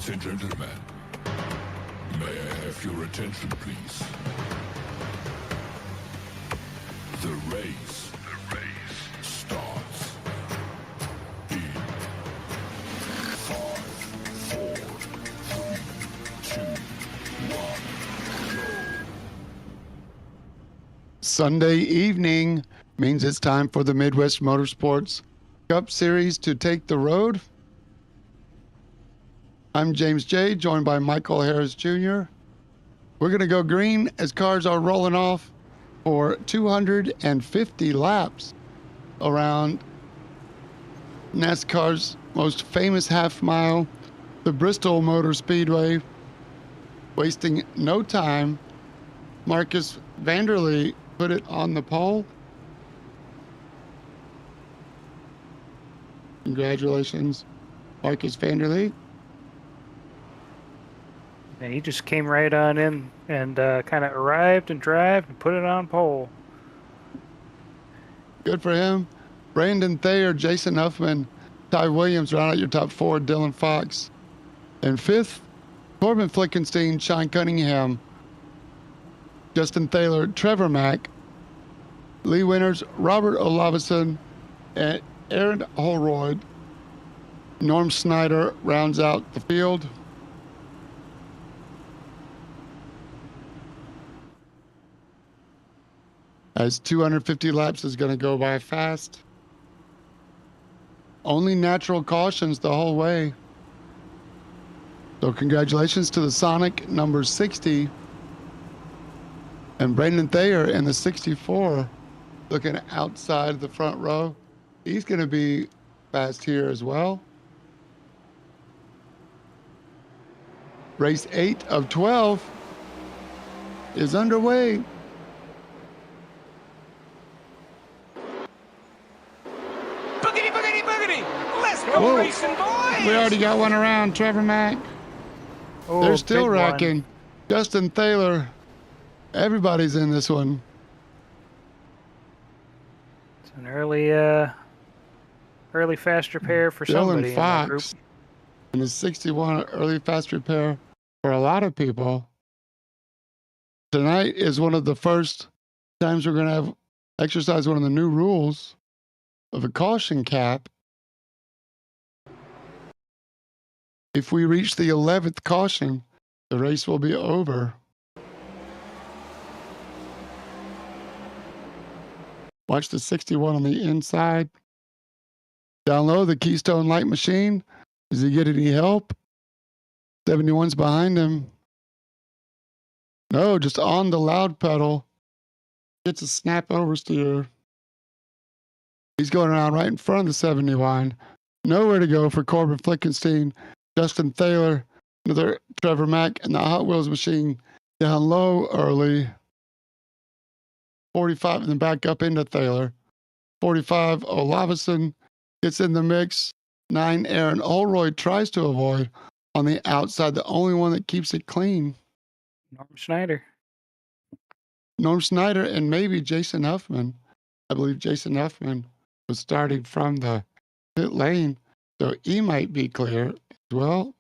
Ladies and gentlemen, may I have your attention, please? The race starts in 5, 4, 3, 2, 1, go. Sunday evening means it's time for the Midwest Motorsports Cup Series to take the road. I'm James J., joined by Michael Harris Jr. We're going to go green as cars are rolling off for 250 laps around NASCAR's most famous half mile, the Bristol Motor Speedway. Wasting no time, Marcus Vanderlee put it on the pole. Congratulations, Marcus Vanderlee. And he just came right on in and kind of arrived and drove and put it on pole. Good for him. Brandon Thayer, Jason Huffman, Ty Williams round out your top four. Dylan Fox. And fifth, Corbin Flickenstein, Sean Cunningham, Justin Thaler, Trevor Mack. Lee Winters, Robert Olavison, and Aaron Holroyd. Norm Snyder rounds out the field. As 250 laps is going to go by fast. Only natural cautions the whole way. So congratulations to the Sonic number 60. And Brandon Thayer in the 64, looking outside the front row. He's going to be fast here as well. Race 8 of 12 is underway. Boogity, boogity, boogity! Let's go racing, boys! We already got one around. Trevor Mack. Oh, They're still big racking. one. Justin Thaler. Everybody's in this one. It's an early fast repair for somebody Dylan in that group. Fox and the 61 early fast repair for a lot of people. Tonight is one of the first times we're going to have exercise one of the new rules of a caution cap. If we reach the 11th caution, the race will be over. Watch the 61 on the inside. Down low, the Keystone Light Machine. Does he get any help? 71's behind him. No, just on the loud pedal. Gets a snap oversteer. He's going around right in front of the 71. Nowhere to go for Corbin Flickenstein, Justin Thaler, another Trevor Mack, and the Hot Wheels machine down low early. 45 and then back up into Thaler. 45, Olavison gets in the mix. 9, Aaron Holroyd tries to avoid on the outside. The only one that keeps it clean. Norm Schneider. Norm Snyder and maybe Jason Huffman. I believe Jason Huffman was starting from the pit lane, so he might be clear as well.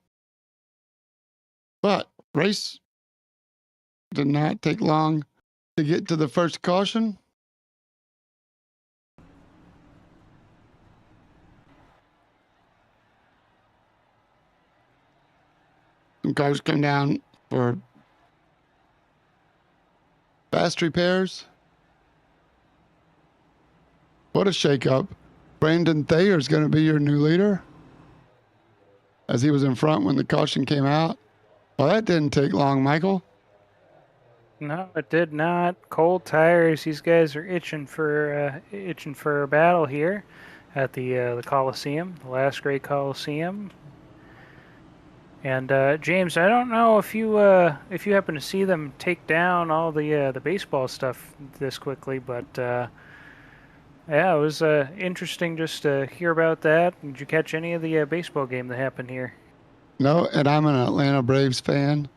But race did not take long to get to the first caution. Some cars come down for fast repairs. What a shakeup. Brandon Thayer is going to be your new leader, as he was in front when the caution came out. Well, that didn't take long, Michael. No, it did not. Cold tires. These guys are itching for a battle here at the Coliseum, the last great Coliseum. And James, I don't know if you happen to see them take down all the baseball stuff this quickly, but yeah, it was interesting just to hear about that. Did you catch any of the baseball game that happened here? No, and I'm an Atlanta Braves fan.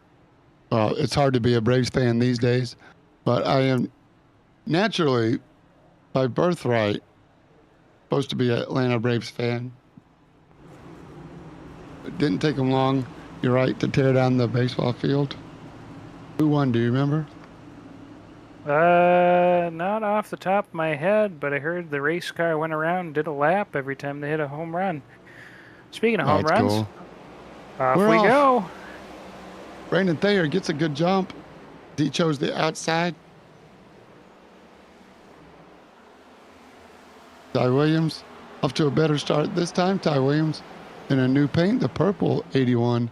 Well, it's hard to be a Braves fan these days, but I am naturally, by birthright, supposed to be an Atlanta Braves fan. It didn't take them long You're right to tear down the baseball field. Who won? Do you remember? Not off the top of my head, but I heard the race car went around and did a lap every time they hit a home run. Speaking of Oh, home that's runs, cool. off We're we off. go. Brandon Thayer gets a good jump. He chose the outside. Ty Williams off to a better start this time. Ty Williams in a new paint, the purple 81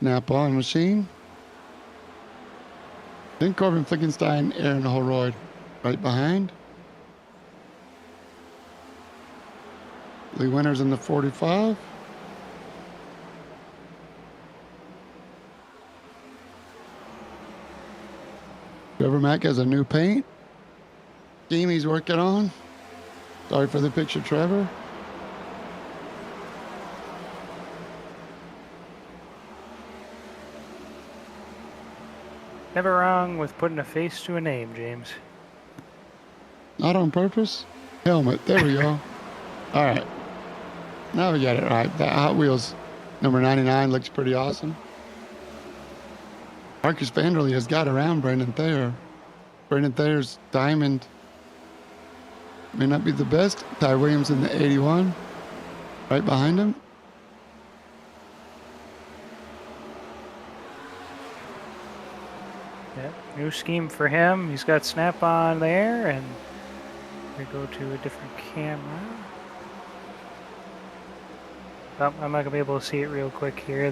Snap-on machine. Then Corbin Flickenstein, Aaron Holroyd right behind. Lee Winters in the 45. Trevor Mack has a new paint scheme he's working on. Sorry for the picture, Trevor. Never wrong with putting a face to a name, James. Not on purpose. Helmet. There we go. All right. Now we got it right. That Hot Wheels number 99 looks pretty awesome. Marcus Vanderlee has got around Brandon Thayer. Brandon Thayer's diamond may not be the best. Ty Williams in the 81 right behind him. Yep, new scheme for him. He's got Snap-on there, and we go to a different camera. Oh, I'm not gonna be able to see it real quick here.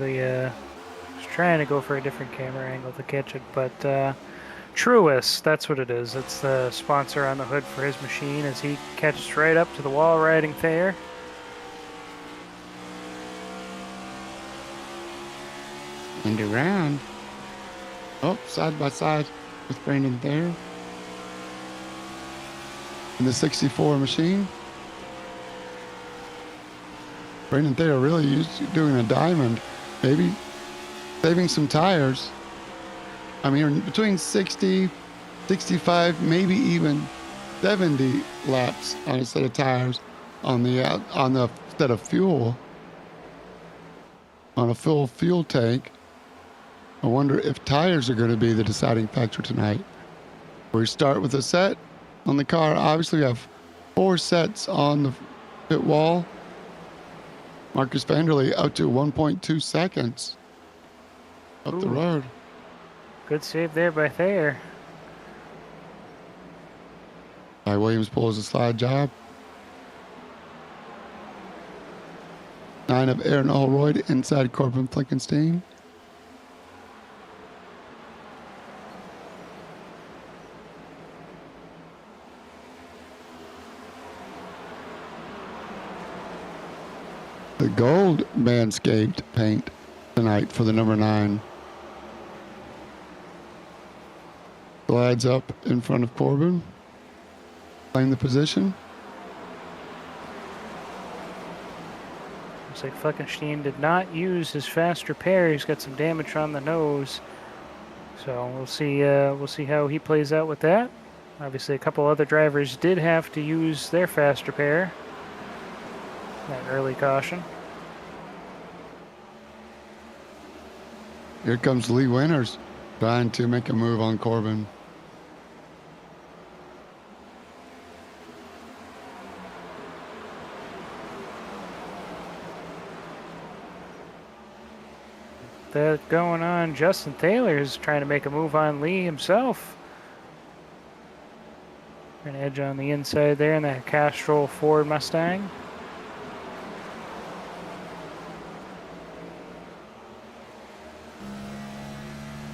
Just trying to go for a different camera angle to catch it, but Truist, that's what it is. It's the sponsor on the hood for his machine as he catches right up to the wall riding Thayer. And around. Oh, side by side with Brandon Thayer. In the 64 machine. Brandon Thayer really doing a diamond, maybe saving some tires. I mean, between 60, 65, maybe even 70 laps on a set of tires on the set of fuel, on a full fuel tank. I wonder if tires are going to be the deciding factor tonight. We start with a set on the car. Obviously, we have 4 sets on the pit wall. Marcus Vanderlee up to 1.2 seconds up the road. Good save there by Thayer. Ty Williams pulls a slide job. 9 of Aaron Allroyd inside Corbin Flickenstein. The gold Manscaped paint tonight for the number 9. Slides up in front of Corbin. Claim the position. Looks like Fleckenstein did not use his fast repair. He's got some damage on the nose. So we'll see how he plays out with that. Obviously, a couple other drivers did have to use their fast repair. That early caution. Here comes Lee Winters trying to make a move on Corbin. That going on. Justin Taylor is trying to make a move on Lee himself. An edge on the inside there in that Castrol Ford Mustang.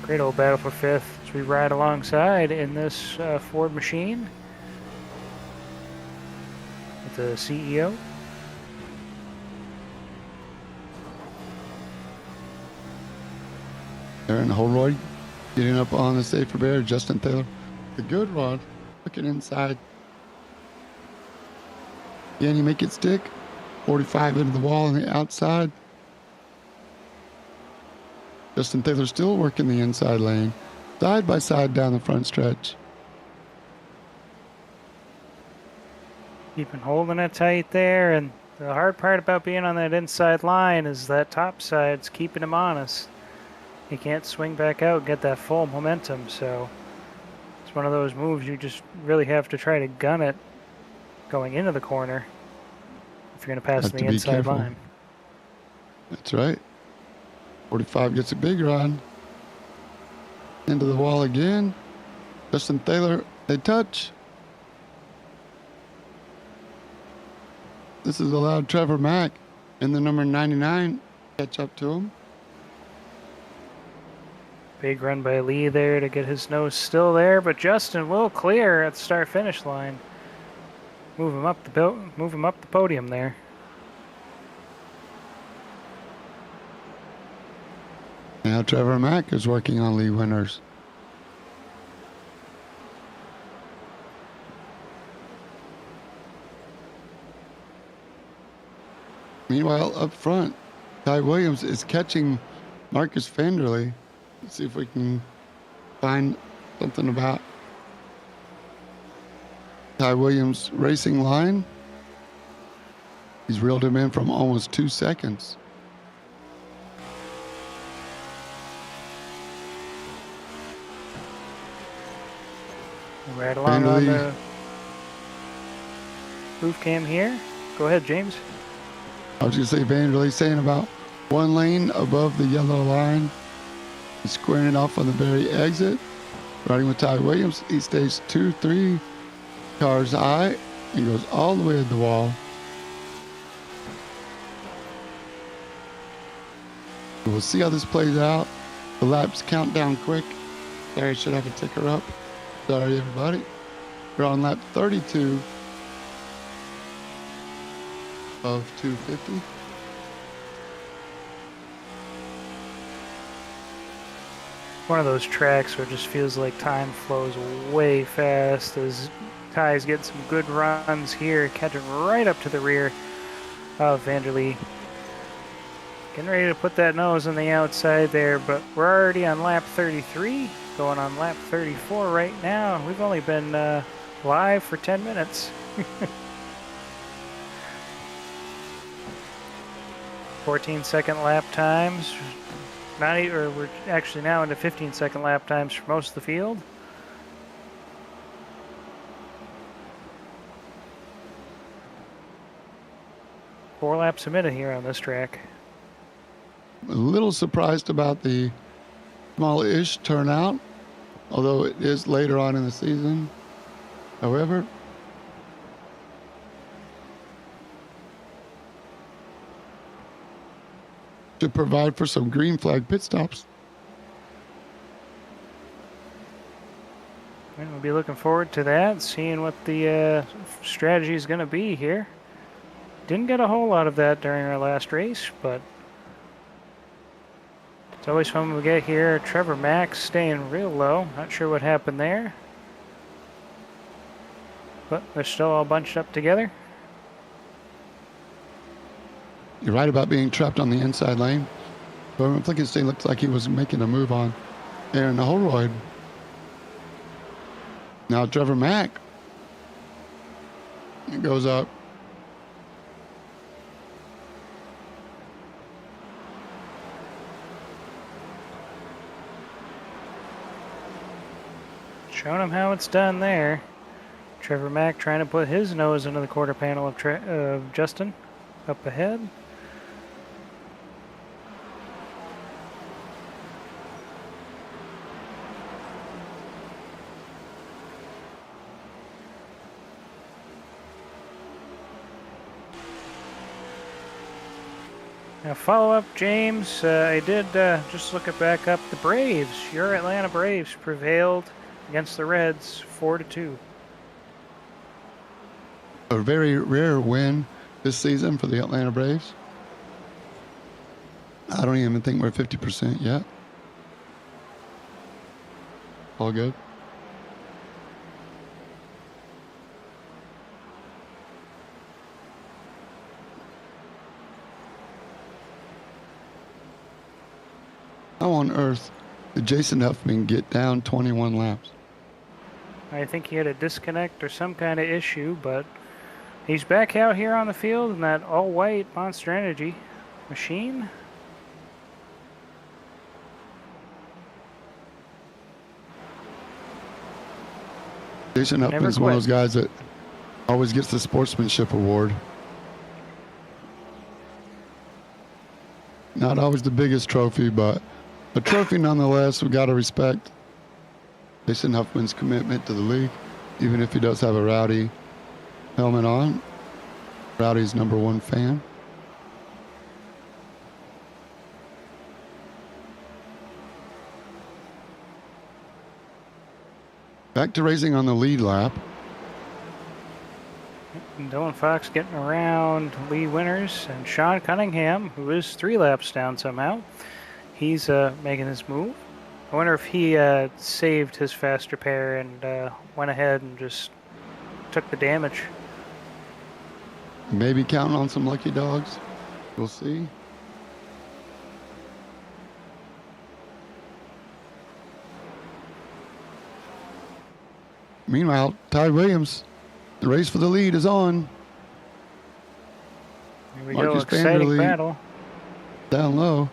Great old battle for 5th as we ride alongside in this Ford machine with the CEO. Aaron Holroyd getting up on the safer bear. Justin Taylor, the good one, looking inside. Can you make it stick? 45 into the wall on the outside. Justin Taylor still working the inside lane, side by side down the front stretch. Keeping holding it tight there, and the hard part about being on that inside line is that top side's keeping him honest. he can't swing back out and get that full momentum. So it's one of those moves you just really have to try to gun it going into the corner if you're going to pass Have the to be inside careful. line. That's right. 45 gets a big run. Into the wall again. Justin Taylor, they touch. This has allowed Trevor Mack and the number 99 catch up to him. Big run by Lee there to get his nose still there, but Justin will clear at the start-finish line. Move him up the podium there. Now Trevor Mack is working on Lee winners. Meanwhile, up front, Ty Williams is catching Marcus Vanderlei. Let's see if we can find something about Ty Williams' racing line. He's reeled him in from almost 2 seconds. Right along on Vanderlei. the roof cam here. Go ahead, James. I was going to say Vanderlei saying about 1 lane above the yellow line. He's squaring it off on the very exit. Riding with Ty Williams, he stays 2-3 cars high and goes all the way to the wall. We'll see how this plays out. The laps count down quick. There, I should have a ticker up. Sorry, everybody. We're on lap 32 of 250. One of those tracks where it just feels like time flows way fast as Ty's getting some good runs here, catching right up to the rear of Vanderlei. Getting ready to put that nose on the outside there, but we're already on lap 33, going on lap 34 right now. We've only been live for 10 minutes. 14-second lap times. We're actually now into 15-second lap times for most of the field. Four laps a minute here on this track. A little surprised about the small-ish turnout, although it is later on in the season. However, to provide for some green flag pit stops. And we'll be looking forward to that, seeing what the strategy is going to be here. Didn't get a whole lot of that during our last race, but it's always fun when we get here. Trevor Mack staying real low. Not sure what happened there. But they're still all bunched up together. You're right about being trapped on the inside lane. But Flickenstein looked like he was making a move on Aaron Holroyd. Now Trevor Mack. It goes up. Showing him how it's done there. Trevor Mack trying to put his nose into the quarter panel of Justin up ahead. Now follow up, James. I did just look it back up. The Braves, your Atlanta Braves, prevailed against the Reds 4-2. A very rare win this season for the Atlanta Braves. I don't even think we're 50% yet. All good. How on earth did Jason Huffman get down 21 laps? I think he had a disconnect or some kind of issue, but he's back out here on the field in that all-white Monster Energy machine. Jason Never Huffman's one of quit. those guys that always gets the sportsmanship award. Not always the biggest trophy, but a trophy nonetheless. We got to respect Jason Huffman's commitment to the league, even if he does have a Rowdy helmet on. Rowdy's #1 fan. Back to racing on the lead lap. Dylan Fox getting around lead winners, and Sean Cunningham, who is 3 laps down somehow, he's making his move. I wonder if he saved his faster pair and went ahead and just took the damage. Maybe counting on some lucky dogs. We'll see. Meanwhile, Ty Williams, the race for the lead is on. Here we Marcus go, exciting Vanderleet. battle. Down low,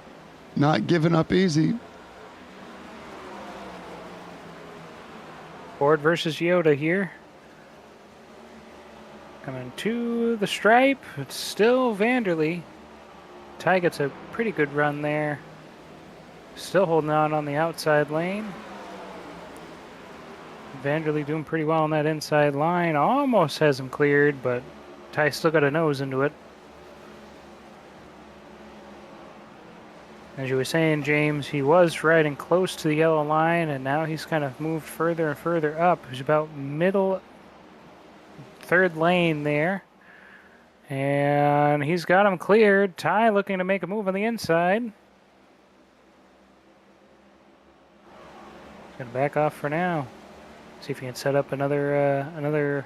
not giving up easy. Ford versus Yoda here. Coming to the stripe, it's still Vanderleet. Ty gets a pretty good run there. Still holding on the outside lane. Vanderleet doing pretty well on that inside line. Almost has him cleared, but Ty still got a nose into it. As you were saying, James, he was riding close to the yellow line, and now he's kind of moved further and further up. He's about middle, third lane there. And he's got him cleared. Ty looking to make a move on the inside. He's going to back off for now. See if he can set up another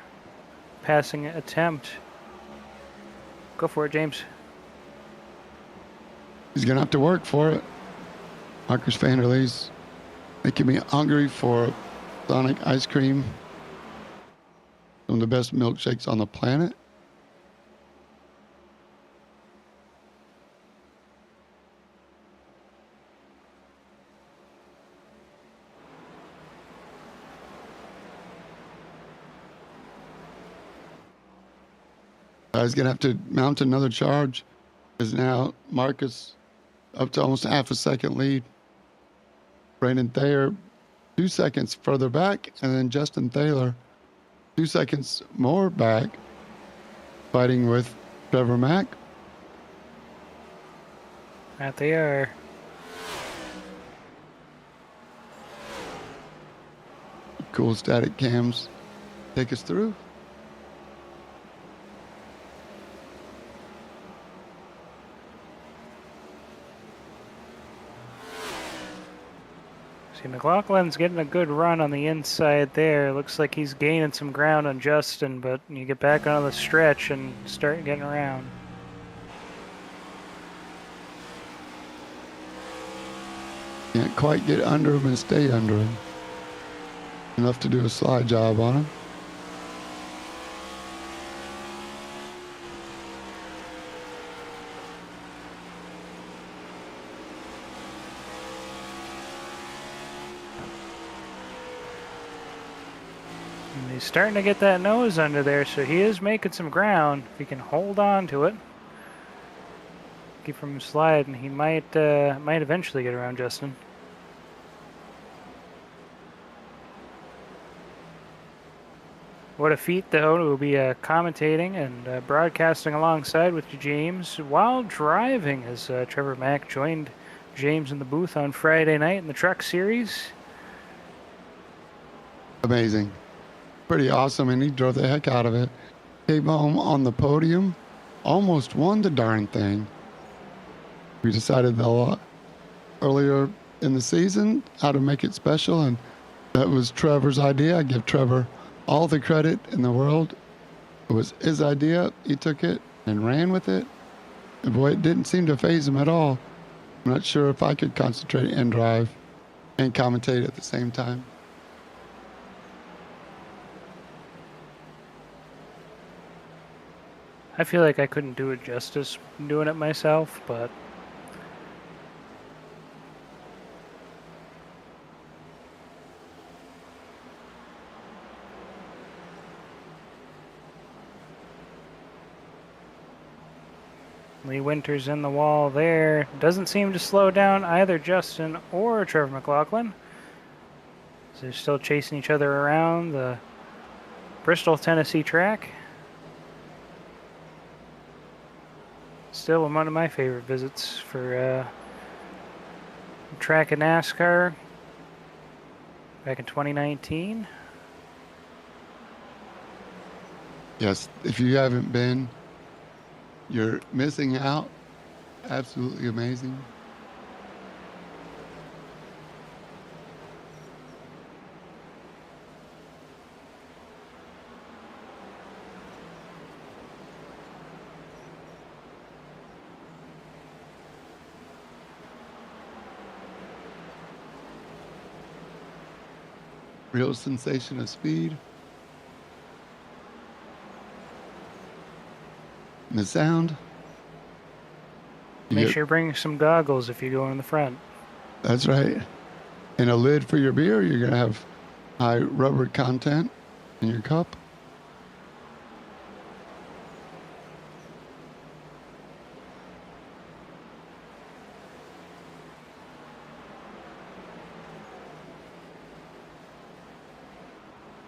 passing attempt. Go for it, James. He's going to have to work for it. Marcus Vanderleet's making me hungry for Sonic ice cream. Some of the best milkshakes on the planet. He's going to have to mount another charge, because now Marcus up to almost half a second lead. Brandon Thayer 2 seconds further back, and then Justin Thaler 2 seconds more back, fighting with Trevor Mack. That they are. Cool static cams take us through. See, McLaughlin's getting a good run on the inside there. Looks like he's gaining some ground on Justin, but you get back on the stretch and start getting around. Can't quite get under him and stay under him. Enough to do a slide job on him. And he's starting to get that nose under there, so he is making some ground. If he can hold on to it, keep from sliding, he might eventually get around Justin. What a feat, though, to be commentating and broadcasting alongside with James while driving, as Trevor Mack joined James in the booth on Friday night in the Truck Series. Amazing. Pretty awesome, and he drove the heck out of it. Came home on the podium, almost won the darn thing. We decided a lot earlier in the season how to make it special, and that was Trevor's idea. I give Trevor all the credit in the world. It was his idea. He took it and ran with it. And boy, it didn't seem to faze him at all. I'm not sure if I could concentrate and drive and commentate at the same time. I feel like I couldn't do it justice doing it myself, but Lee Winters in the wall there. Doesn't seem to slow down either Justin or Trevor McLaughlin. So they're still chasing each other around the Bristol, Tennessee track. Still one of my favorite visits for track in NASCAR back in 2019. Yes, if you haven't been, you're missing out. Absolutely amazing. Real sensation of speed. And the sound. Make sure you bring some goggles if you go in the front. That's right. And a lid for your beer. You're going to have high rubber content in your cup.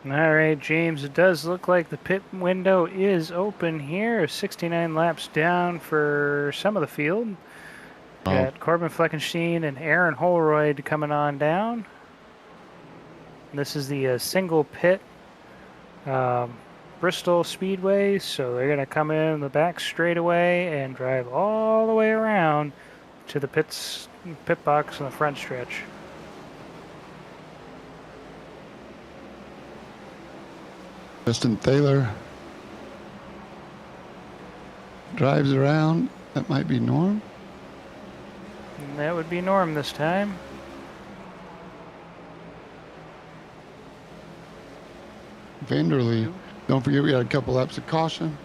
All right, James, it does look like the pit window is open here. 69 laps down for some of the field. Got Corbin Fleckenstein and Aaron Holroyd coming on down. This is the single pit Bristol Speedway, so they're going to come in the back straightaway and drive all the way around to the pit box on the front stretch. Justin Thaler drives around. That might be Norm. And that would be Norm this time. Vanderlee. Don't forget we had a couple laps of caution.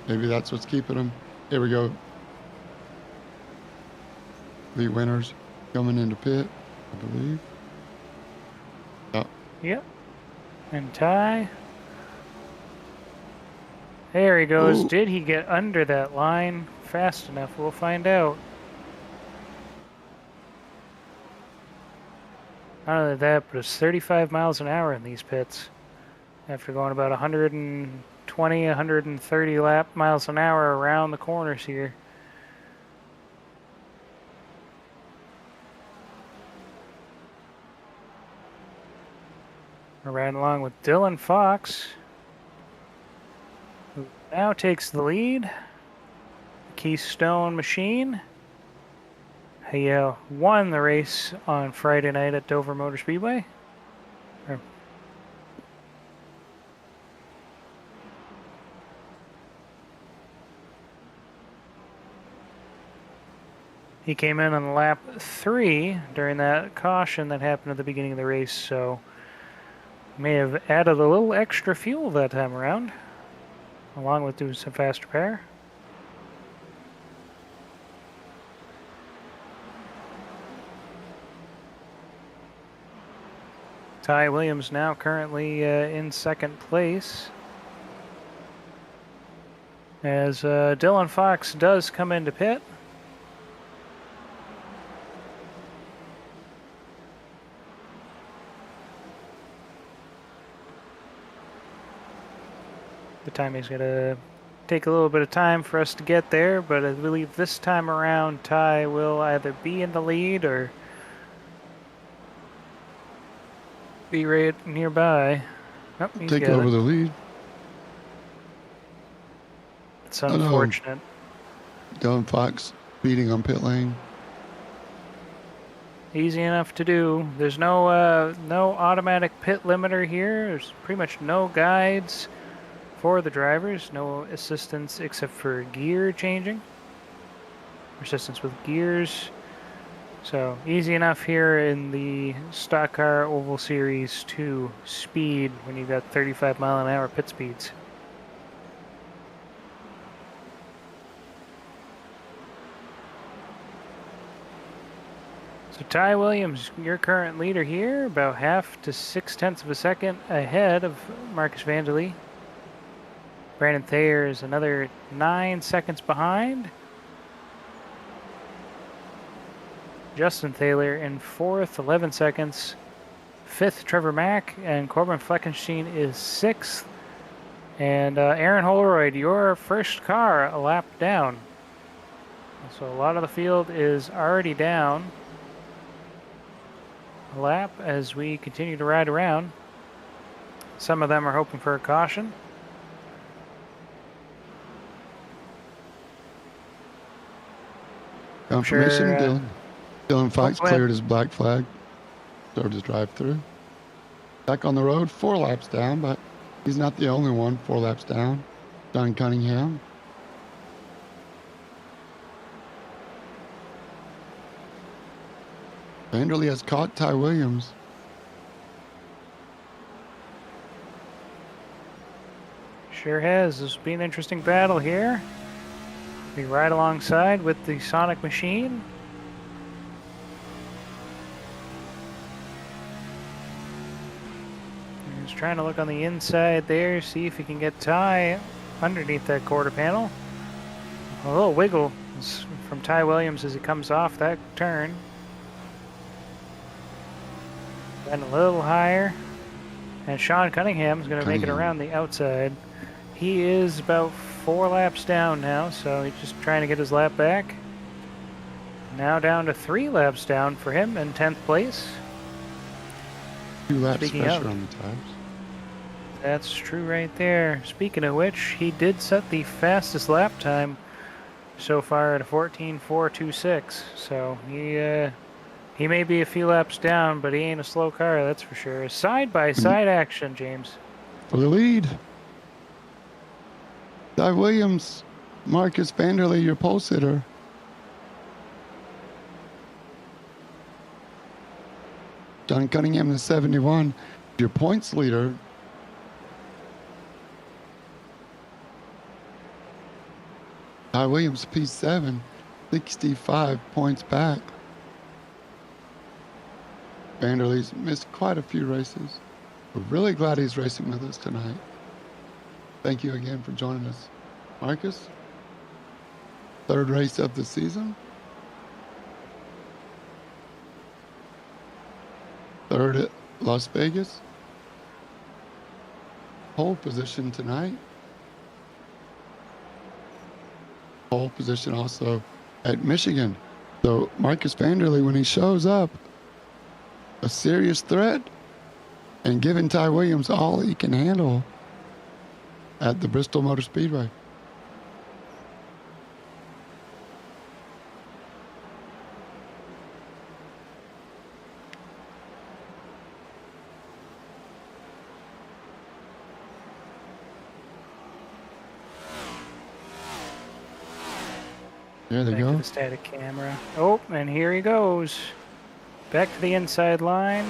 Maybe that's what's keeping them. Here we go. Lee Winters coming into pit, I believe. Oh. Yep. And Ty. There he goes. Ooh. Did he get under that line fast enough? We'll find out. Not only that, but it's 35 miles an hour in these pits. After going about 120, 130 miles an hour around the corners here. We're riding along with Dylan Fox, who now takes the lead. Keystone Machine. He won the race on Friday night at Dover Motor Speedway. He came in on lap 3 during that caution that happened at the beginning of the race, so may have added a little extra fuel that time around, along with doing some fast repair. Ty Williams now currently in second place, as Dylan Fox does come into pit. The timing's going to take a little bit of time for us to get there, but I believe this time around Ty will either be in the lead or be right nearby. Oh, he's Take got over it. the lead. It's unfortunate. Dylan Fox speeding on pit lane. Easy enough to do. There's no no automatic pit limiter here. There's pretty much no guides for the drivers, no assistance except for gear changing, assistance with gears. So easy enough here in the stock car oval series to speed when you've got 35 mile an hour pit speeds. So Ty Williams, your current leader here, about half to 6/10 of a second ahead of Marcus Vanderlee. Brandon Thayer is another 9 seconds behind. Justin Thaler in 4th, 11 seconds. 5th, Trevor Mack, and Corbin Fleckenstein is 6th. And Aaron Holroyd, your first car a lap down. So a lot of the field is already down a lap as we continue to ride around. Some of them are hoping for a caution. Confirmation, sure, Dylan Fox go ahead. cleared his black flag. Started his drive-through. Back on the road, 4 laps down, but he's not the only one. 4 laps down. Don Cunningham. Vanderlei has caught Ty Williams. Sure has. This will be an interesting battle here. We ride alongside with the Sonic machine. He's trying to look on the inside there, see if he can get Ty underneath that quarter panel. A little wiggle from Ty Williams as he comes off that turn. Then a little higher. And Sean Cunningham is going to make it around the outside. He is about 4 laps down now, so he's just trying to get his lap back. Now down to 3 laps down for him in 10th place. 2 laps Speaking pressure of, on the tires. That's true right there. Speaking of which, he did set the fastest lap time so far at a 14.426. So he may be a few laps down, but he ain't a slow car, that's for sure. Side-by-side action, James. For the lead. Ty Williams, Marcus Vanderlei, your pole sitter. John Cunningham, the 71, your points leader. Ty Williams, P7, 65 points back. Vanderlei's missed quite a few races. We're really glad he's racing with us tonight. Thank you again for joining us. Marcus, 3rd race of the season. 3rd at Las Vegas. Pole position tonight. Pole position also at Michigan. So Marcus Vanderlei, when he shows up, a serious threat and giving Ty Williams all he can handle at the Bristol Motor Speedway. There they Back go. to the static camera. Oh, and here he goes. Back to the inside line.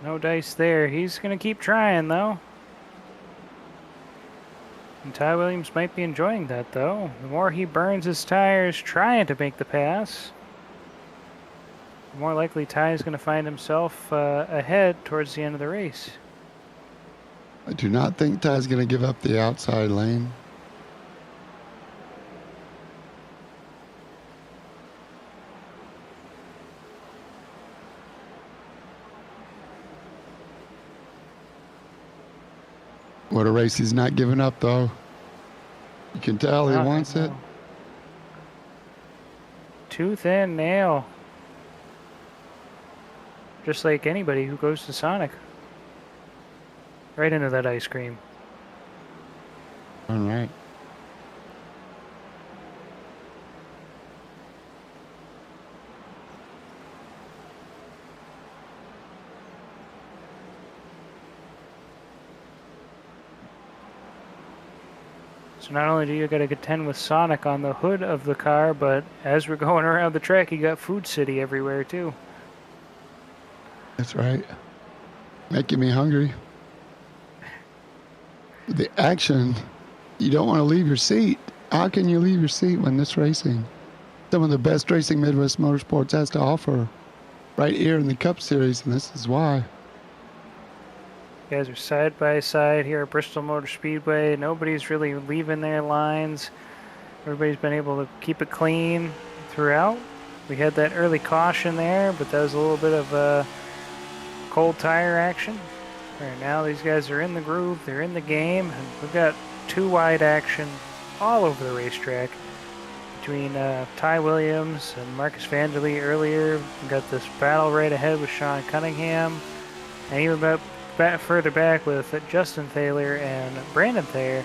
No dice there. He's going to keep trying, though. And Ty Williams might be enjoying that, though. The more he burns his tires trying to make the pass, the more likely Ty is going to find himself ahead towards the end of the race. I do not think Ty's going to give up the outside lane. What a race he's not giving up, though. You can tell he wants it. Tooth and nail. Just like anybody who goes to Sonic. Right into that ice cream. All right. So not only do you got to contend with Sonic on the hood of the car, but as we're going around the track, you got Food City everywhere too. That's right. Making me hungry. The action, you don't want to leave your seat. How can you leave your seat when this racing? Some of the best racing Midwest Motorsports has to offer right here in the Cup Series, and this is why. You guys are side by side here at Bristol Motor Speedway. Nobody's really leaving their lines. Everybody's been able to keep it clean throughout. We had that early caution there, but that was a little bit of cold tire action. Right now, these guys are in the groove. They're in the game. And we've got 2 wide action all over the racetrack between Ty Williams and Marcus Vanderlee earlier. We've got this battle right ahead with Sean Cunningham. And even further back with Justin Thaler and Brandon Thayer.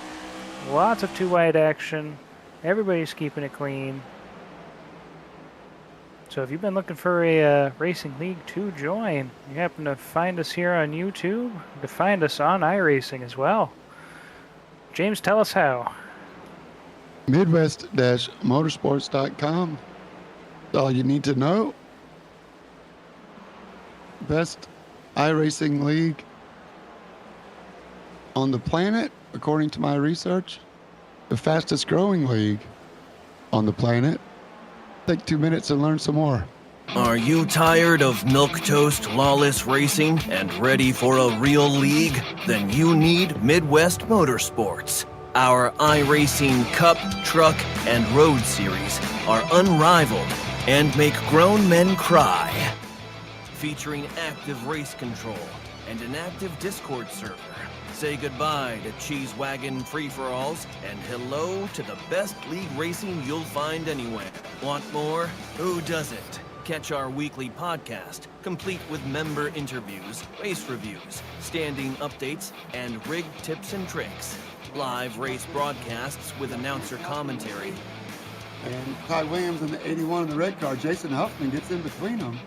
Lots of 2 wide action. Everybody's keeping it clean. So if you've been looking for a racing league to join, you happen to find us here on YouTube, to find us on iRacing as well. James, tell us how. Midwest-motorsports.com. That's all you need to know. Best iRacing league on the planet, according to my research. The fastest growing league on the planet. Take 2 minutes and learn some more. Are you tired of milquetoast lawless racing and ready for a real league? Then you need Midwest Motorsports. Our iRacing Cup, Truck, and Road series are unrivaled and make grown men cry. Featuring active race control and an active Discord server. Say goodbye to cheese wagon free-for-alls and hello to the best league racing you'll find anywhere. Want more? Who doesn't? Catch our weekly podcast, complete with member interviews, race reviews, standing updates, and rig tips and tricks. Live race broadcasts with announcer commentary. And Ty Williams in the 81 in the red car. Jason Huffman gets in between them.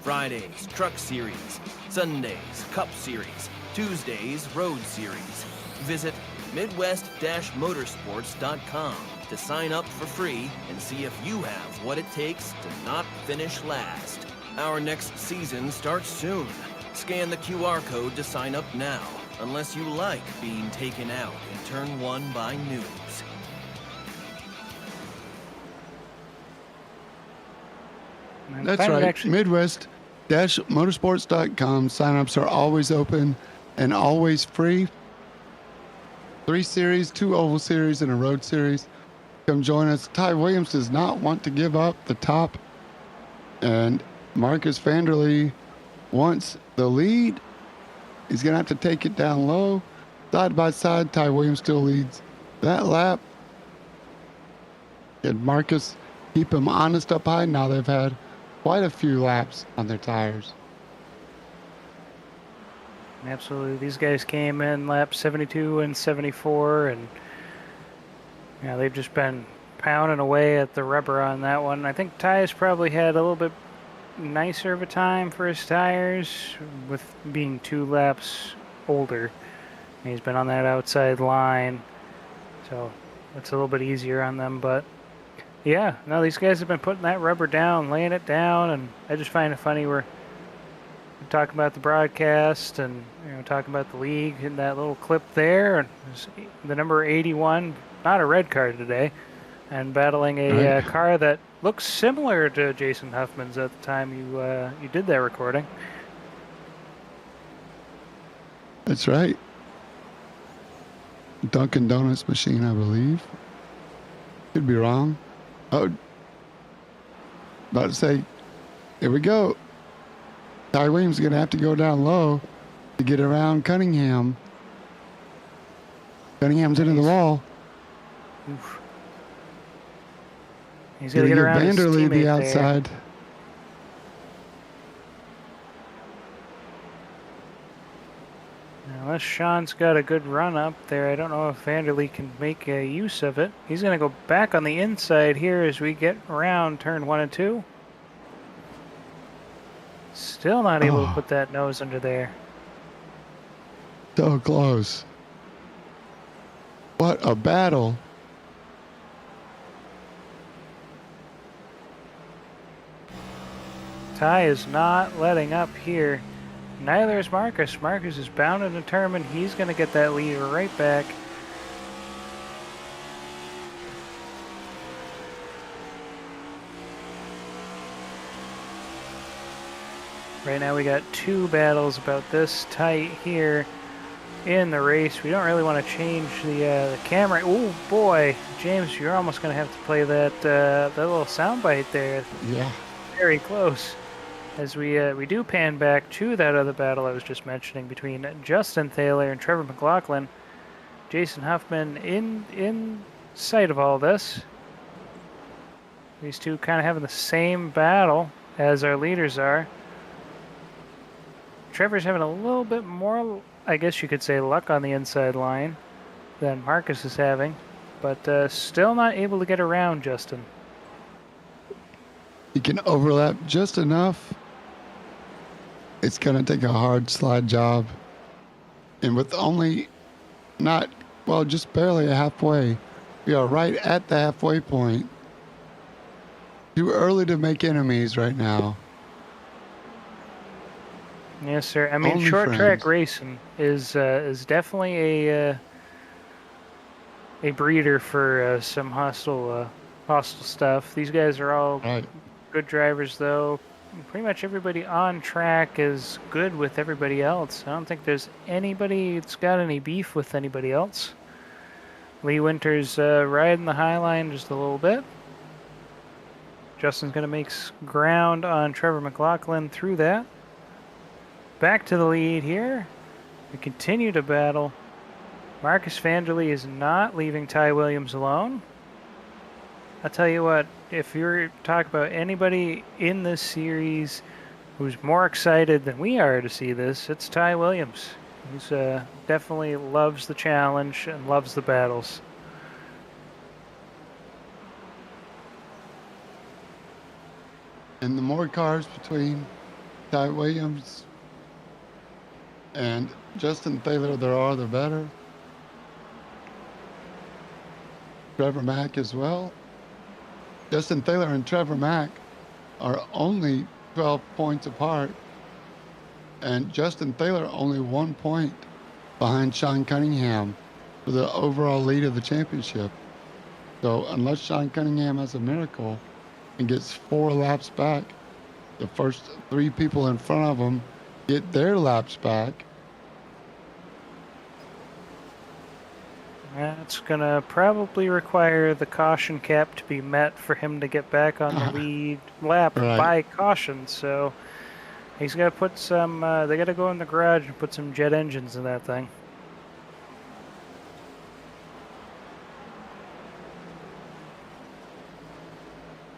Fridays, Truck Series. Sundays, Cup Series. Tuesdays, Road Series. Visit Midwest-motorsports.com to sign up for free and see if you have what it takes to not finish last. Our next season starts soon. Scan the QR code to sign up now, unless you like being taken out in Turn 1 by news. That's right. Midwest-motorsports.com. Sign-ups are always open and always free. 3 series, 2 oval series, and a road series. Come join us. Ty Williams does not want to give up the top. And Marcus Vanderlee wants the lead. He's going to have to take it down low. Side by side, Ty Williams still leads that lap. And Marcus keep him honest up high. Now they've had quite a few laps on their tires. Absolutely. These guys came in laps 72 and 74, and they've just been pounding away at the rubber on that one. I think Ty's probably had a little bit nicer of a time for his tires with being 2 laps older. He's been on that outside line, so it's a little bit easier on them. But yeah, no, these guys have been putting that rubber down, laying it down, and I just find it funny we're talking about the broadcast and talking about the league in that little clip there, and the number 81, not a red car today, and battling a car that looks similar to Jason Huffman's at the time you did that recording. That's right. Dunkin' Donuts machine, I believe. Could be wrong. Oh, about to say, here we go. Ty Williams is going to have to go down low to get around Cunningham. Cunningham's into the wall. Oof. He's going to get around Vanderlee his the teammate outside. There. Unless Sean's got a good run up there, I don't know if Vanderlee can make use of it. He's going to go back on the inside here as we get around turn 1 and 2. Still not able to put that nose under there. So close. What a battle. Ty is not letting up here. Neither is Marcus. Marcus is bound and determined. He's going to get that lead right back. Right now we got 2 battles about this tight here. in the race. We don't really want to change the camera. Oh boy, James, you're almost going to have to play that little soundbite there. Yeah. Very close. As we do pan back to that other battle I was just mentioning between Justin Thaler and Trevor McLaughlin. Jason Huffman in sight of all this. These two kind of having the same battle as our leaders are. Trevor's having a little bit more, I guess you could say, luck on the inside line than Marcus is having, but still not able to get around Justin. He can overlap just enough. It's going to take a hard slide job. And with only just barely halfway, we are right at the halfway point. Too early to make enemies right now. Yes, sir. I mean, Only short friends. track racing is definitely a breeder for some hostile stuff. These guys are all Right. good drivers, though. Pretty much everybody on track is good with everybody else. I don't think there's anybody that's got any beef with anybody else. Lee Winter's riding the high line just a little bit. Justin's going to make ground on Trevor McLaughlin through that. Back to the lead here. We continue to battle. Marcus Vanderlee is not leaving Ty Williams alone. I'll tell you what, if you're talking about anybody in this series who's more excited than we are to see this, it's Ty Williams. He's definitely loves the challenge and loves the battles. And the more cars between Ty Williams and Justin Thaler there are, the better. Trevor Mack as well. Justin Thaler and Trevor Mack are only 12 points apart. And Justin Thaler only 1 point behind Sean Cunningham for the overall lead of the championship. So unless Sean Cunningham has a miracle and gets 4 laps back, the first 3 people in front of him get their laps back. That's going to probably require the caution cap to be met for him to get back on the lead lap by caution. So he's got to put some, they got to go in the garage and put some jet engines in that thing.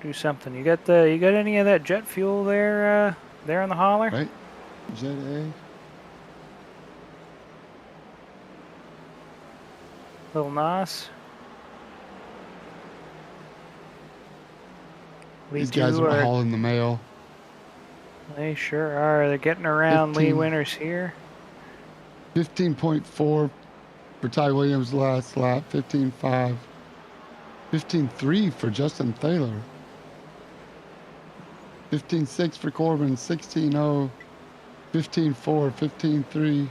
Do something. You got any of that jet fuel there, there in the hauler? Right. Jet A. Little Nos. These guys are hauling the mail. They sure are. They're getting around 15. Lee Winters here. 15.4 for Ty Williams last lap. 15.5. 15.3 for Justin Thaler. 15.6 for Corbin. 16.0. 15.4. 15.3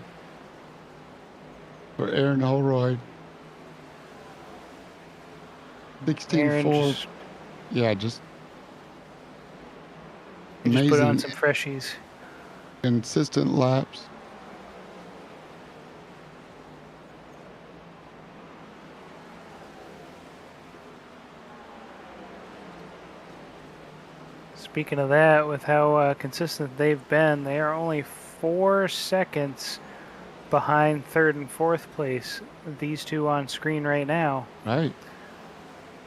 for Aaron Holroyd. 16.4. Yeah, just amazing. Just put on some freshies. Consistent laps. Speaking of that, with how consistent they've been, they are only 4 seconds behind 3rd and 4th place. These two on screen right now. Right.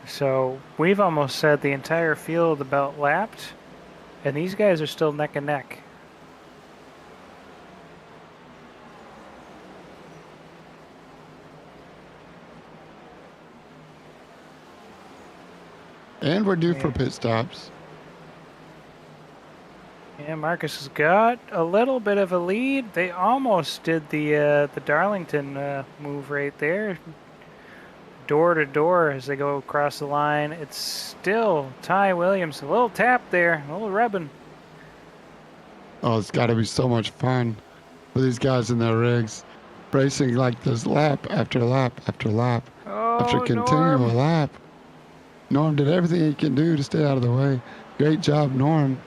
So we've almost said the entire field about lapped, and these guys are still neck and neck. And we're due for pit stops. Yeah, Marcus has got a little bit of a lead. They almost did the Darlington move right there. Door to door as they go across the line. It's still Ty Williams. A little tap there, a little rubbing. Oh, it's got to be so much fun for these guys in their rigs. Racing like this lap after lap after lap after continual Norm. lap. Norm did everything he can do to stay out of the way. Great job, Norm.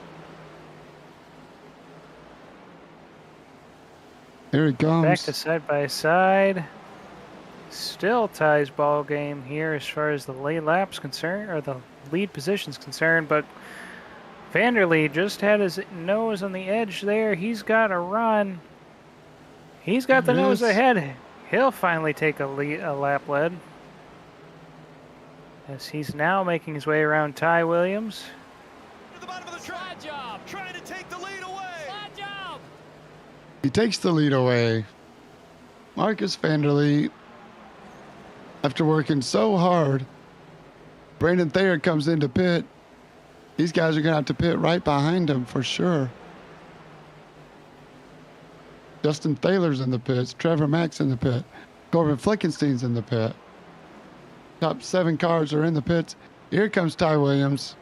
Here he Back to comes. side by side. Still ties ball game here as far as the late laps concerned, or the lead position's concerned, but Vanderlee just had his nose on the edge there. He's got a run. He's got the There it nose is. ahead. He'll finally take a lap lead. As he's now making his way around Ty Williams. To the bottom of the track. Job. Trying to take the lead away. Job. He takes the lead away. Marcus Vanderlee, after working so hard, Brandon Thayer comes into pit. These guys are going to have to pit right behind him for sure. Justin Thaler's in the pits. Trevor Mack's in the pit. Corbin Flickenstein's in the pit. Top 7 cars are in the pits. Here comes Ty Williams.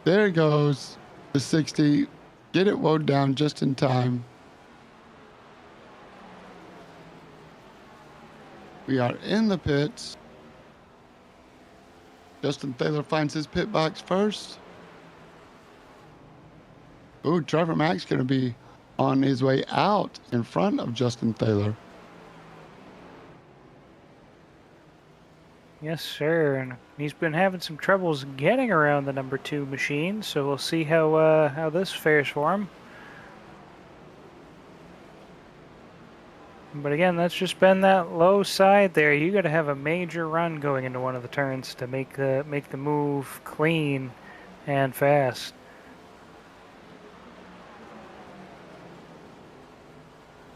There goes the 60. Get it woed down just in time. We are in the pits. Justin Thaler finds his pit box first. Ooh, Trevor Mack's going to be on his way out in front of Justin Thaler. Yes, sir. And he's been having some troubles getting around the number 2 machine, so we'll see how this fares for him. But again, that's just been that low side there. You got to have a major run going into one of the turns to make the move clean and fast.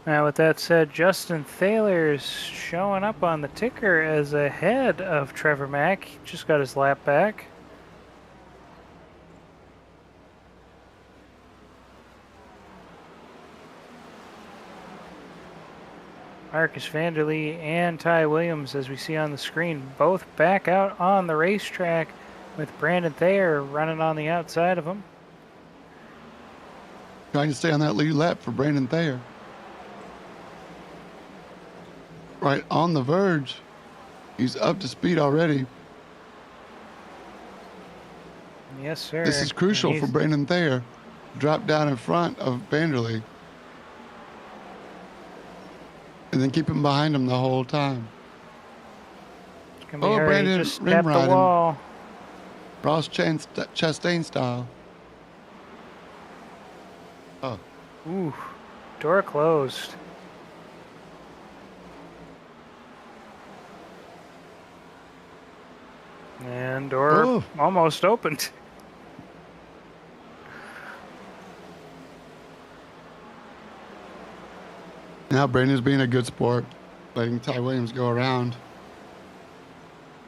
Now, with that said, Justin Thaler's showing up on the ticker as ahead of Trevor Mack. He just got his lap back. Marcus Vanderlee and Ty Williams, as we see on the screen, both back out on the racetrack with Brandon Thayer running on the outside of him. Trying to stay on that lead lap for Brandon Thayer. Right on the verge. He's up to speed already. Yes, sir. This is crucial for Brandon Thayer. Drop down in front of Vanderlee. And then keep him behind him the whole time. It's gonna be Brandon just rim tapped the riding. wall. Ross Chastain style. Oh. Ooh, door closed. And door almost opened. Now Brandon's being a good sport, letting Ty Williams go around.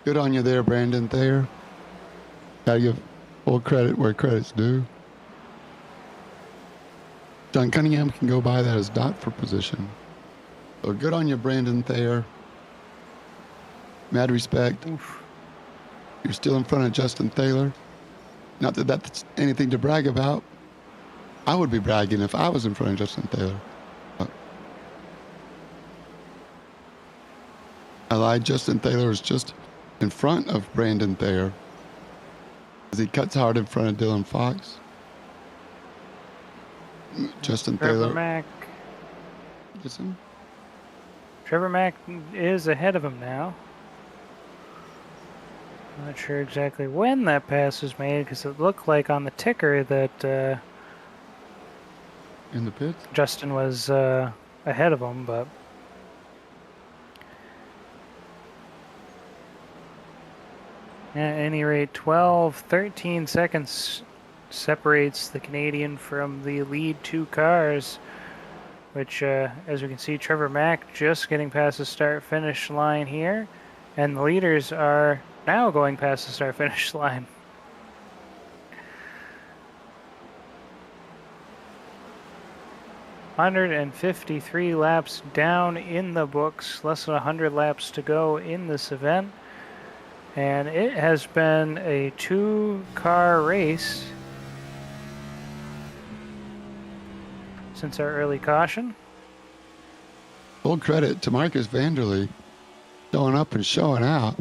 Good on you there, Brandon Thayer. Gotta give full credit where credit's due. John Cunningham can go by that as dot for position. So good on you, Brandon Thayer. Mad respect. Oof. You're still in front of Justin Thaler. Not that that's anything to brag about. I would be bragging if I was in front of Justin Thaler. I lied. Justin Thaler is just in front of Brandon Thayer as he cuts hard in front of Dylan Fox. Justin Trevor Thaler. Mack. Listen. Trevor Mack is ahead of him now. Not sure exactly when that pass was made because it looked like on the ticker that In the pits? Justin was ahead of him, but at any rate, 13 seconds separates the Canadian from the lead 2 cars, which, as we can see, Trevor Mack just getting past the start-finish line here, and the leaders are now going past the start-finish line. $153 laps down in the books, less than 100 laps to go in this event. And it has been a 2-car race since our early caution. Full credit to Marcus Vanderlee showing up and showing out.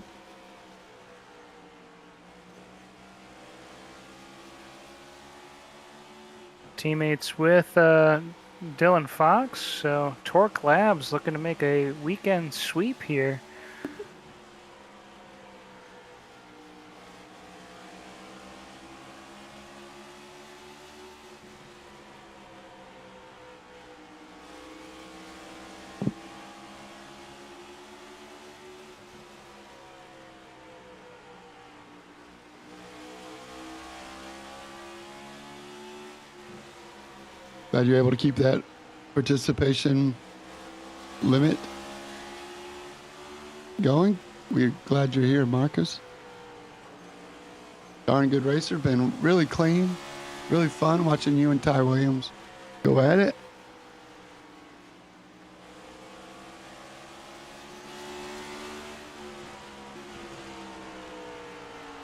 Teammates with Dylan Fox. So Torque Labs looking to make a weekend sweep here. Glad you're able to keep that participation limit going. We're glad you're here, Marcus. Darn good racer. Been really clean, really fun watching you and Ty Williams go at it.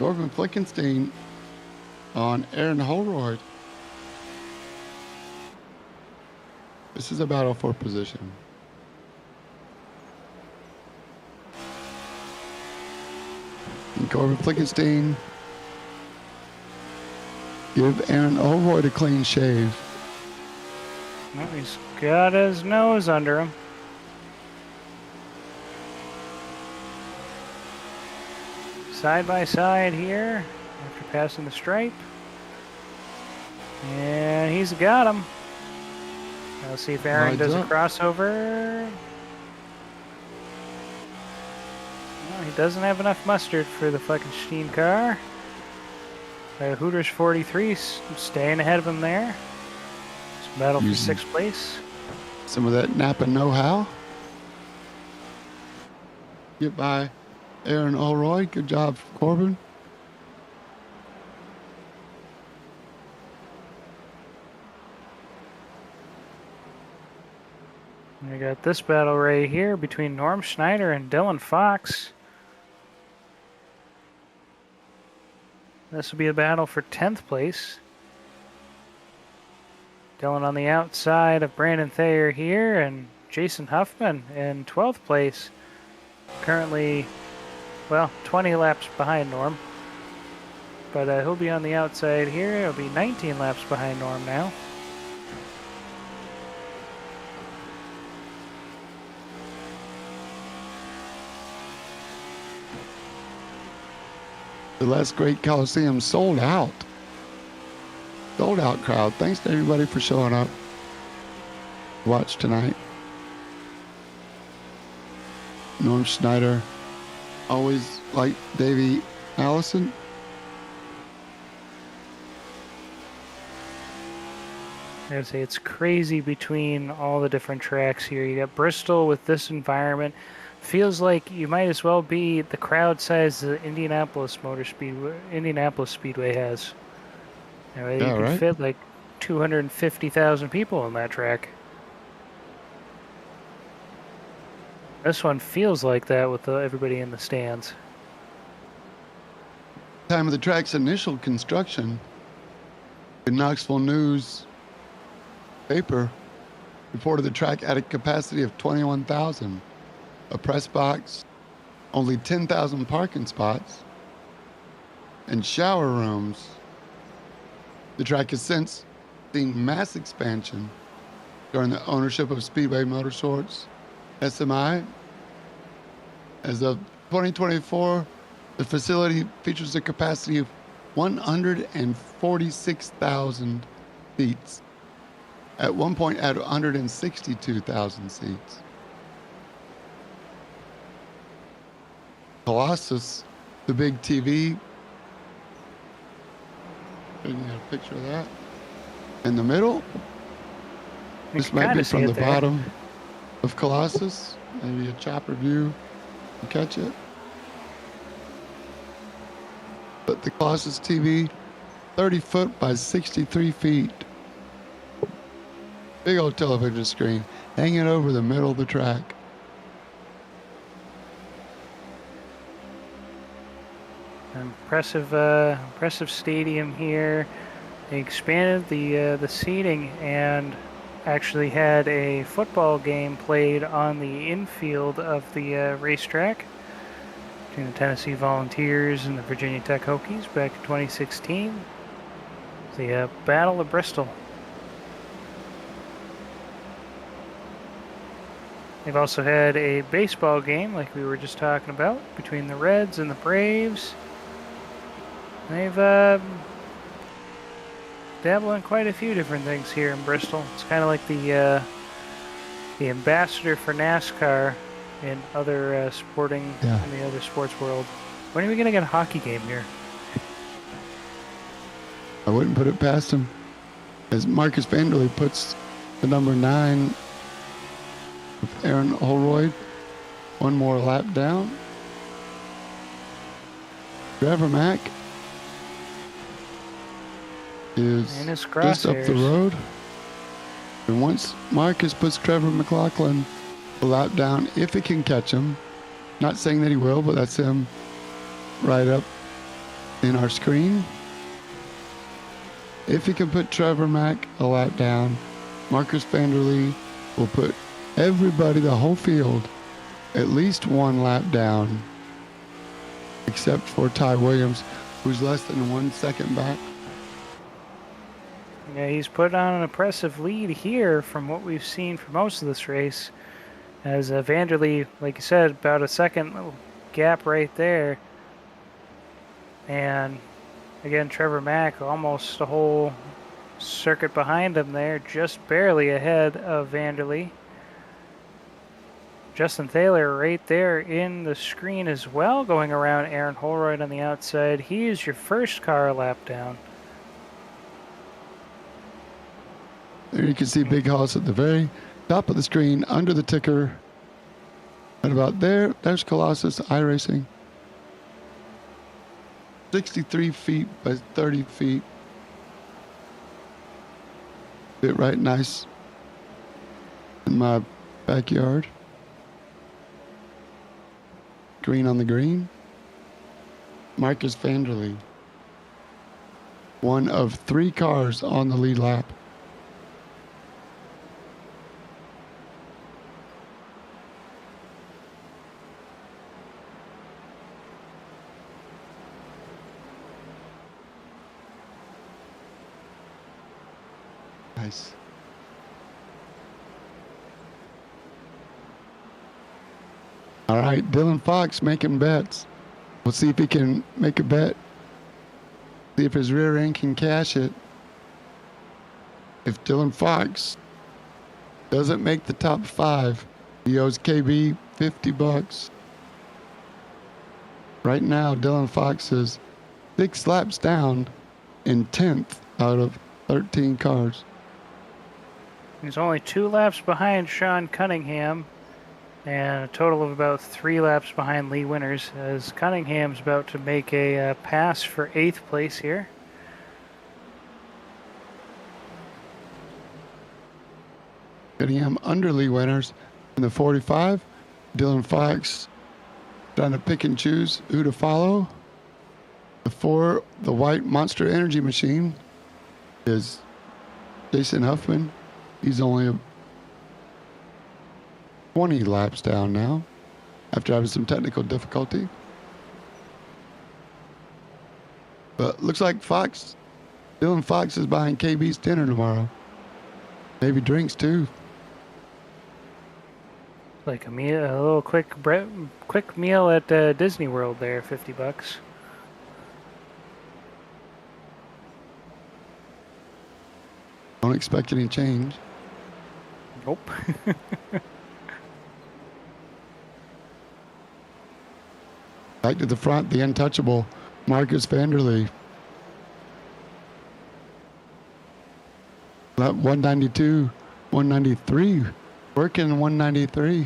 Corbin Flickenstein on Aaron Holroyd. This is a battle for position. And Corbin Flickenstein give Aaron Holroyd a clean shave. Well, he's got his nose under him. Side by side here after passing the stripe. And he's got him. Let's see if Aaron does a crossover. No, he doesn't have enough mustard for the Fleckenstein car. Hooters 43 staying ahead of him there. It's a battle for sixth place. Some of that Napa know-how. Get by Aaron Holroyd. Good job, Corbin. We got this battle right here between Norm Schneider and Dylan Fox. This will be a battle for 10th place. Dylan on the outside of Brandon Thayer here, and Jason Huffman in 12th place. Currently, well, 20 laps behind Norm. But he'll be on the outside here. He'll be 19 laps behind Norm now. The last great Coliseum sold out. Sold out crowd. Thanks to everybody for showing up. Watch tonight. Norm Schneider, always like Davey Allison. I gotta say, it's crazy between all the different tracks here. You got Bristol with this environment. Feels like you might as well be the crowd size that Indianapolis Speedway has. You know, you can fit like 250,000 people on that track. This one feels like that with everybody in the stands. Time of the track's initial construction, the Knoxville News paper reported the track had a capacity of 21,000. A press box, only 10,000 parking spots, and shower rooms. The track has since seen mass expansion during the ownership of Speedway Motorsports, SMI. As of 2024, the facility features a capacity of 146,000 seats. At one point, at 162,000 seats. Colossus, the big TV. And you have a picture of that. In the middle. This might be from the bottom of Colossus. Maybe a chopper view to catch it. But the Colossus TV, 30 foot by 63 feet. Big old television screen hanging over the middle of the track. Impressive stadium here. They expanded the seating and actually had a football game played on the infield of the racetrack between the Tennessee Volunteers and the Virginia Tech Hokies back in 2016. The Battle of Bristol. They've also had a baseball game, like we were just talking about, between the Reds and the Braves. They've dabbled in quite a few different things here in Bristol. It's kind of like the ambassador for NASCAR in other in the other sports world. When are we gonna get a hockey game here? I wouldn't put it past him. As Marcus Vanderlei puts the number 9 of Aaron Holroyd one more lap down. Trevor Mack is In his just up the crosshairs. road. And once Marcus puts Trevor McLaughlin a lap down, if he can catch him, not saying that he will, but that's him right up in our screen. If he can put Trevor Mack a lap down, Marcus Vanderlei will put everybody, the whole field, at least one lap down, except for Ty Williams, who's less than 1 second back. Yeah, he's put on an impressive lead here from what we've seen for most of this race. As Vanderlei, like you said, about a second little gap right there. And again, Trevor Mack almost a whole circuit behind him there, just barely ahead of Vanderlei. Justin Thaler right there in the screen as well, going around Aaron Holroyd on the outside. He is your first car lap down. There you can see Big Hoss at the very top of the screen, under the ticker. Right about there, there's Colossus iRacing. 63 feet by 30 feet. Fit right nice in my backyard. Green on the green. Marcus Vanderlei. One of 3 cars on the lead lap. Nice. All right, Dylan Fox making bets. We'll see if he can make a bet. See if his rear end can cash it. If Dylan Fox doesn't make the top 5, he owes KB $50. Right now, Dylan Fox is 6 laps down in 10th out of 13 cars. He's only 2 laps behind Sean Cunningham, and a total of about 3 laps behind Lee Winters, as Cunningham's about to make a pass for 8th place here. Cunningham under Lee Winters in the 45. Dylan Fox trying to pick and choose who to follow. The white Monster Energy machine is Jason Huffman. He's only 20 laps down now after having some technical difficulty. But looks like Dylan Fox is buying KB's dinner tomorrow. Maybe drinks too. Like a little quick meal at Disney World there, $50. Don't expect any change. Nope. Back to the front, the untouchable Marcus Vanderlei. Lap 192, 193, working 193.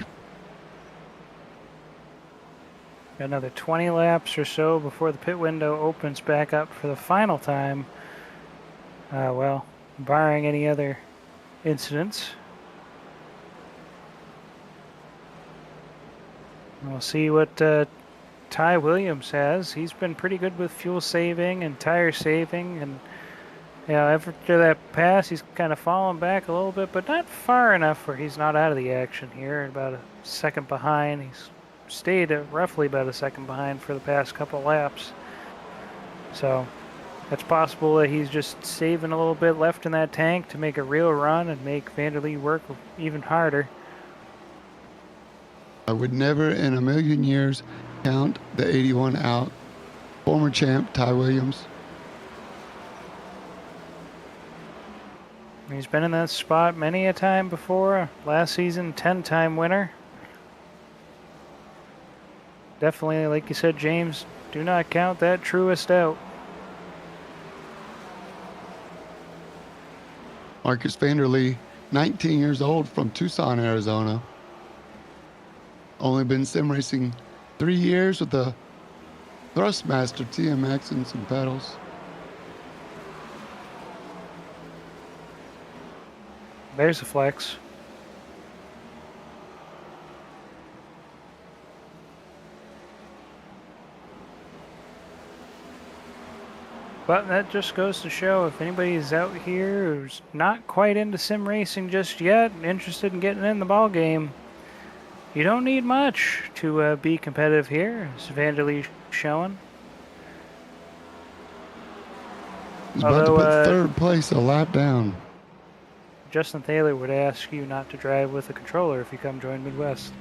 Got another 20 laps or so before the pit window opens back up for the final time. Well, barring any other incidents. We'll see what Ty Williams has. He's been pretty good with fuel saving and tire saving, and after that pass, he's kind of fallen back a little bit, but not far enough where he's not out of the action here. About a second behind. He's stayed at roughly about a second behind for the past couple laps. So it's possible that he's just saving a little bit left in that tank to make a real run and make Vanderlei work even harder. I would never in a million years count the 81 out. Former champ Ty Williams. He's been in that spot many a time before. Last season, 10-time winner. Definitely, like you said, James, do not count that truest out. Marcus Vanderlee, 19 years old from Tucson, Arizona. Only been sim racing 3 years with the Thrustmaster TMX and some pedals. There's a flex. But that just goes to show if anybody's out here who's not quite into sim racing just yet, interested in getting in the ball game, you don't need much to be competitive here, as Vanderlee showing. He's about to put third place a lap down. Justin Thaler would ask you not to drive with a controller if you come join Midwest.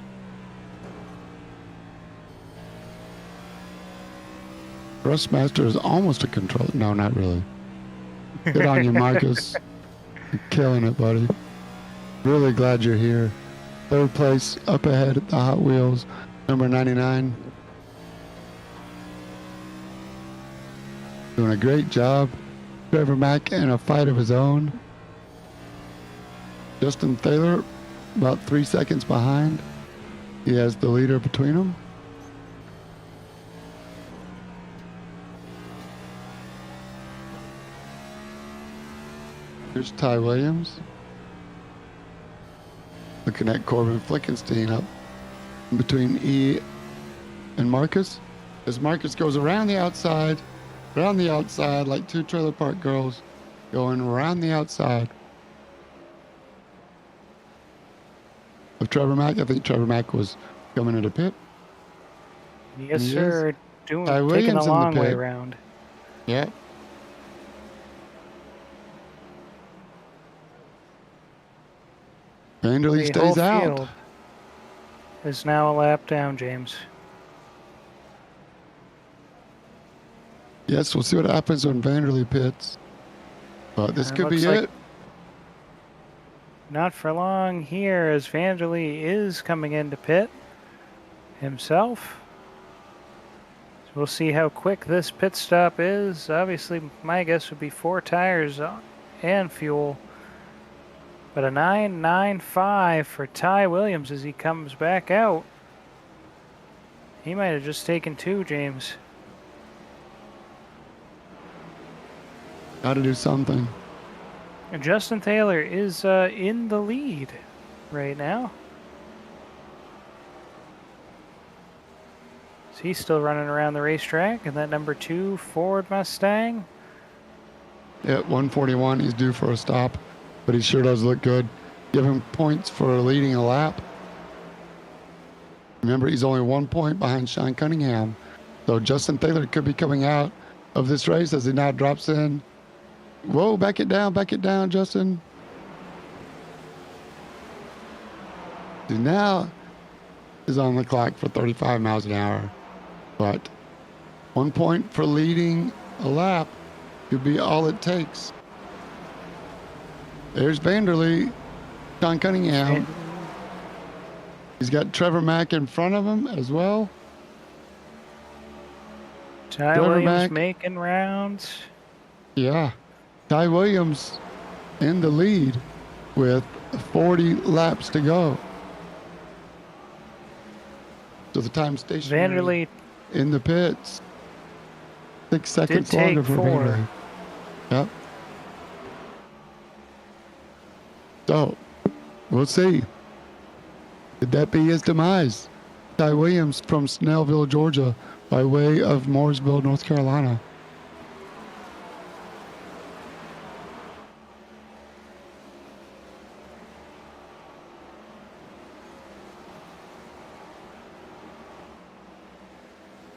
Thrustmaster is almost a controller. No, not really. Good on you, Marcus. You're killing it, buddy. Really glad you're here. Third place up ahead at the Hot Wheels, number 99. Doing a great job. Trevor Mack in a fight of his own. Justin Thaler about 3 seconds behind. He has the leader between them. Here's Ty Williams. Looking at Corbin Flickenstein up in between E and Marcus. As Marcus goes around the outside like two trailer park girls going around the outside of Trevor Mack. I think Trevor Mack was coming into pit. Yes, sir. Taking a Williams long way around. Yeah. Vanderlee stays out. Is now a lap down, James. Yes, we'll see what happens when Vanderlee pits. But this could be it. Not for long here, as Vanderlee is coming into pit himself. So we'll see how quick this pit stop is. Obviously, my guess would be 4 tires and fuel. But a 9.95 for Ty Williams as he comes back out. He might have just taken 2, James. Got to do something. And Justin Thaler is in the lead right now. So he's still running around the racetrack in that number 2 Ford Mustang. Yeah, 141. He's due for a stop. But he sure does look good. Give him points for leading a lap. Remember, he's only 1 point behind Sean Cunningham. So Justin Thaler could be coming out of this race as he now drops in. Whoa, back it down, Justin. He now is on the clock for 35 miles an hour. But 1 point for leading a lap could be all it takes. There's Vanderlee, Sean Cunningham. He's got Trevor Mack in front of him as well. Ty Williams making rounds. Yeah. Ty Williams in the lead with 40 laps to go. So the time station Vanderlee in the pits. 6 seconds longer for Vanderlee. Yep. So, we'll see. Could that be his demise? Ty Williams from Snellville, Georgia, by way of Mooresville, North Carolina.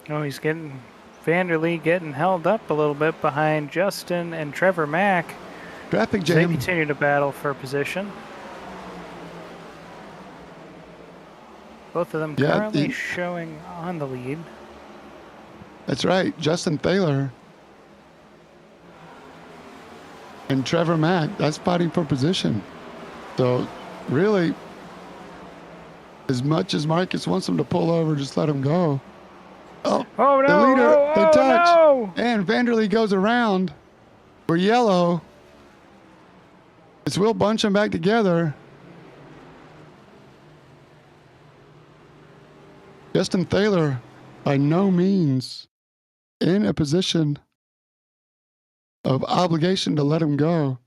Oh, he's getting Vanderlee getting held up a little bit behind Justin and Trevor Mack. Traffic They jam. continue to battle for position. Both of them Yeah, currently showing on the lead. That's right. Justin Thaler and Trevor Mack, that's fighting for position. So really, as much as Marcus wants him to pull over, just let him go. Oh, Oh no! the leader, they oh touch. no! And Vanderlee goes around. We're yellow. It's Will bunch them back together. Justin Thaler, by no means in a position of obligation to let him go.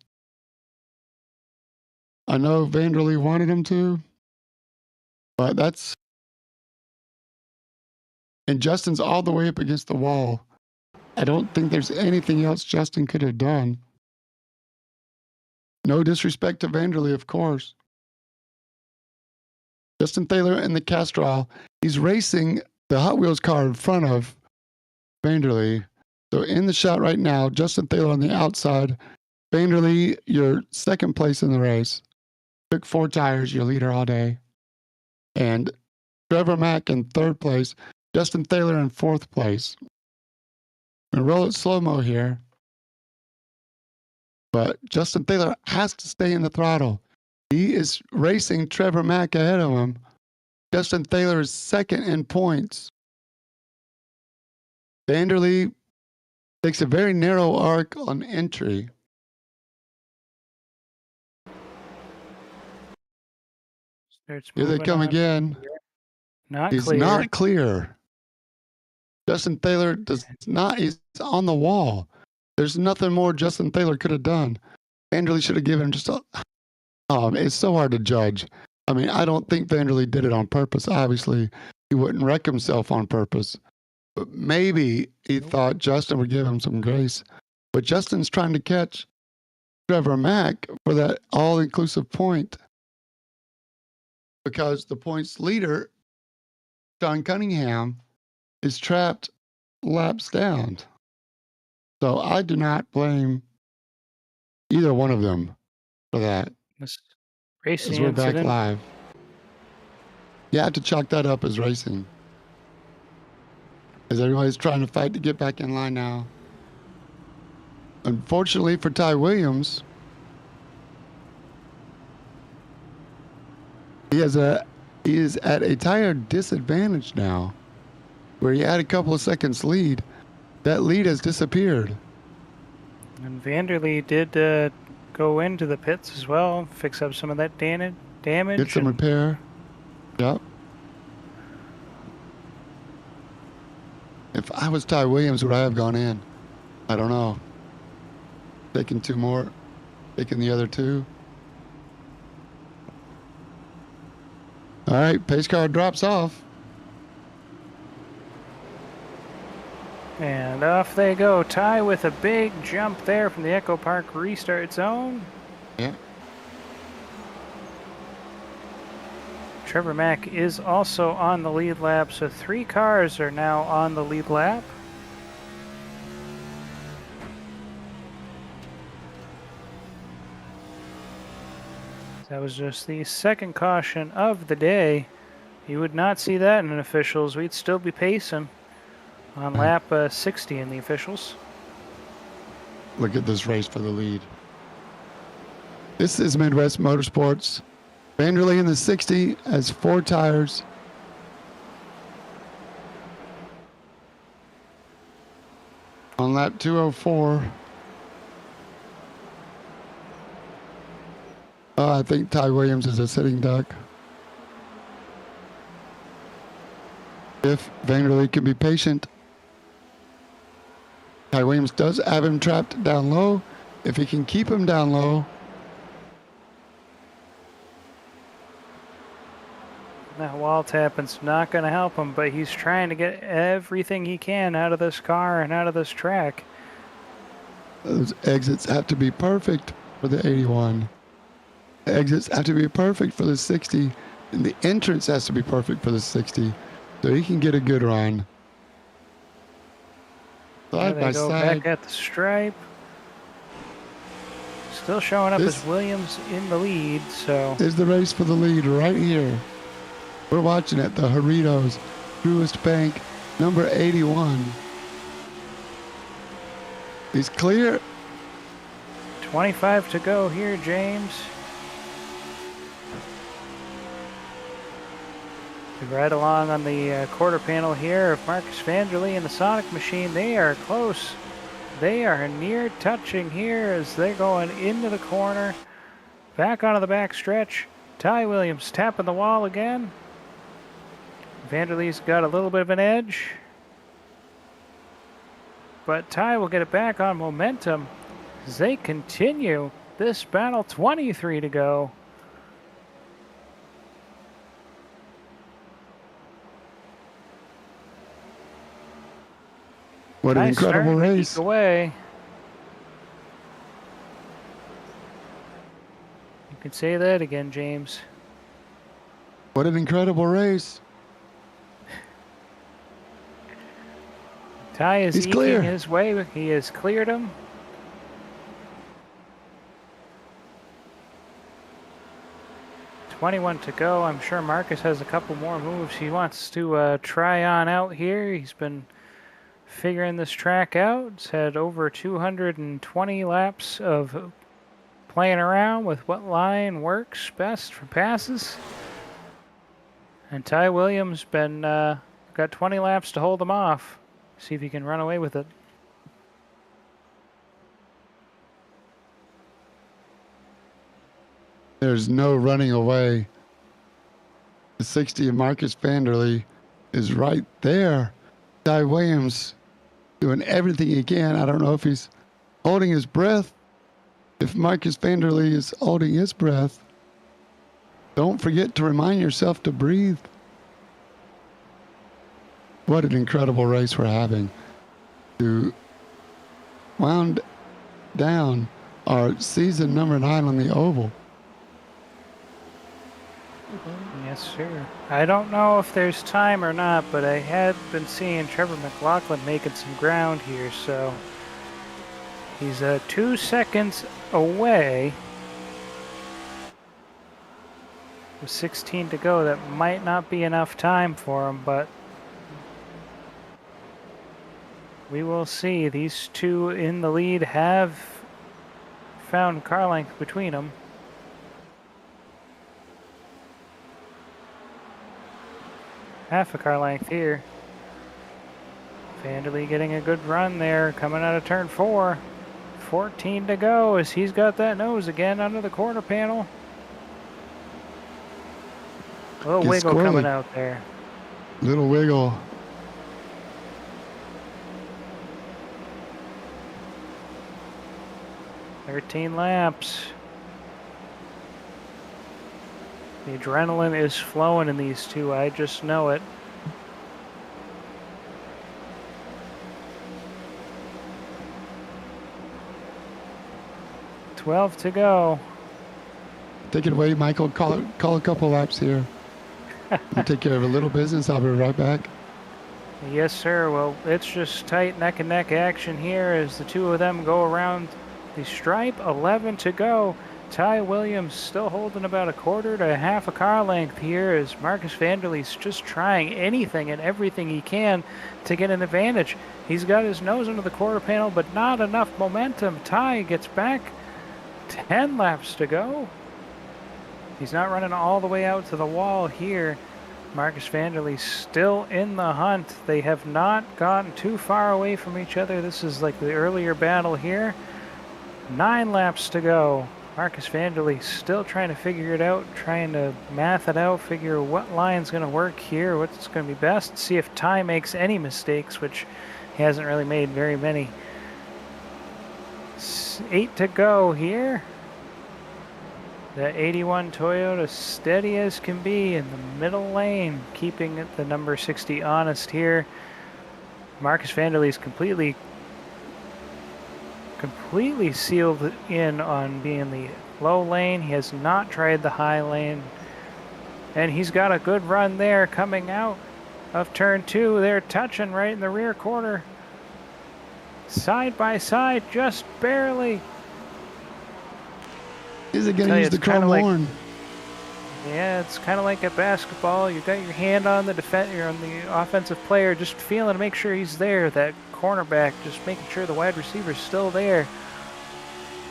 I know Vanderlee wanted him to, but that's... And Justin's all the way up against the wall. I don't think there's anything else Justin could have done. No disrespect to Vanderlee, of course. Justin Thaler in the Castrol. He's racing the Hot Wheels car in front of Vanderlee. So in the shot right now, Justin Thaler on the outside. Vanderlee, you're second place in the race. Took 4 tires, your leader all day. And Trevor Mack in third place. Justin Thaler in fourth place. I'm gonna roll it slow-mo here. But Justin Thaler has to stay in the throttle. He is racing Trevor Mack ahead of him. Justin Thaler is second in points. Vanderlee takes a very narrow arc on entry. Starts Here they moving come on. again. Not He's clear. not clear. Justin Thaler does not, he's on the wall. There's nothing more Justin Thaler could have done. Vanderlee should have given him just a... it's so hard to judge. I mean, I don't think Vanderlee did it on purpose. Obviously, he wouldn't wreck himself on purpose. But maybe he thought Justin would give him some grace. But Justin's trying to catch Trevor Mack for that all-inclusive point. Because the points leader, John Cunningham, is trapped laps down. So I do not blame either one of them for that. This racing As we're back incident. live. You have to chalk that up as racing. As everybody's trying to fight to get back in line now. Unfortunately for Ty Williams, he is at a tire disadvantage now, where he had a couple of seconds lead. That lead has disappeared. And Vanderlee did go into the pits as well, fix up some of that damage. Get some repair. Yep. If I was Ty Williams, would I have gone in? I don't know. Taking 2 more. Taking the other 2. All right, pace car drops off. And off they go. Ty with a big jump there from the Echo Park restart zone. Yeah. Trevor Mack is also on the lead lap, so 3 cars are now on the lead lap. That was just the second caution of the day. You would not see that in officials. We'd still be pacing on lap 60 in the officials. Look at this race for the lead. This is Midwest Motorsports. Vanderlee in the 60 has 4 tires. On lap 204. I think Ty Williams is a sitting duck. If Vanderlee can be patient. Ty Williams does have him trapped down low. If he can keep him down low. That wall tapping's not going to help him, but he's trying to get everything he can out of this car and out of this track. Those exits have to be perfect for the 81. The exits have to be perfect for the 60. And the entrance has to be perfect for the 60. So he can get a good run. There Side they by go side. back at the stripe. Still showing up This as Williams in the lead, so... is the race for the lead right here. We're watching at the Cerritos Truist Bank, number 81. He's clear. 25 to go here, James. Right along on the quarter panel here of Marcus Vanderlee and the Sonic Machine. They are close. They are near touching here as they're going into the corner. Back onto the back stretch. Ty Williams tapping the wall again. Vanderlee's got a little bit of an edge. But Ty will get it back on momentum as they continue this battle. 23 to go. What an Ty's incredible starting to race. eke away. You can say that again, James. What an incredible race. Ty is He's eking clear. his way. He has cleared him. $21 to go. I'm sure Marcus has a couple more moves he wants to try on out here. He's been figuring this track out. He's had over 220 laps of playing around with what line works best for passes. And Ty Williams been got 20 laps to hold him off. See if he can run away with it. There's no running away. The 60 of Marcus Vanderlee is right there. Ty Williams doing everything he can. I don't know if he's holding his breath. If Marcus Vanderlee is holding his breath, don't forget to remind yourself to breathe. What an incredible race we're having to wound down our season number 9 on the oval. Yes, sir. I don't know if there's time or not, but I had been seeing Trevor McLaughlin making some ground here, so he's 2 seconds away. With 16 to go, that might not be enough time for him, but we will see. These two in the lead have found car length between them. Half a car length here. Vanderlee getting a good run there, coming out of turn 4. 14 to go as he's got that nose again under the quarter panel. A little Gets wiggle squirrely. coming out there. Little wiggle. $13 laps. The adrenaline is flowing in these two. I just know it. $12 to go. Take it away, Michael. Call a couple laps here. I'll take care of a little business. I'll be right back. Yes, sir. Well, it's just tight neck and neck action here as the two of them go around the stripe. 11 to go. Ty Williams still holding about a quarter to half a car length here as Marcus Vanderlee's just trying anything and everything he can to get an advantage. He's got his nose under the quarter panel, but not enough momentum. Ty gets back. 10 laps to go. He's not running all the way out to the wall here. Marcus Vanderlee still in the hunt. They have not gotten too far away from each other. This is like the earlier battle here. 9 laps to go. Marcus Vanderlee still trying to figure it out, trying to math it out, figure what line's going to work here, what's going to be best, see if Ty makes any mistakes, which he hasn't really made very many. 8 to go here. The 81 Toyota steady as can be in the middle lane, keeping the number 60 honest here. Marcus Vanderlee's completely sealed in on being the low lane. He has not tried the high lane. And he's got a good run there coming out of turn 2. They're touching right in the rear corner. Side by side, just barely. Is it going Tell to you, use the it's kinda chrome like- horn? Yeah, it's kind of like a basketball. You got your hand on the you're on the offensive player, just feeling to make sure he's there. That cornerback, just making sure the wide receiver's still there.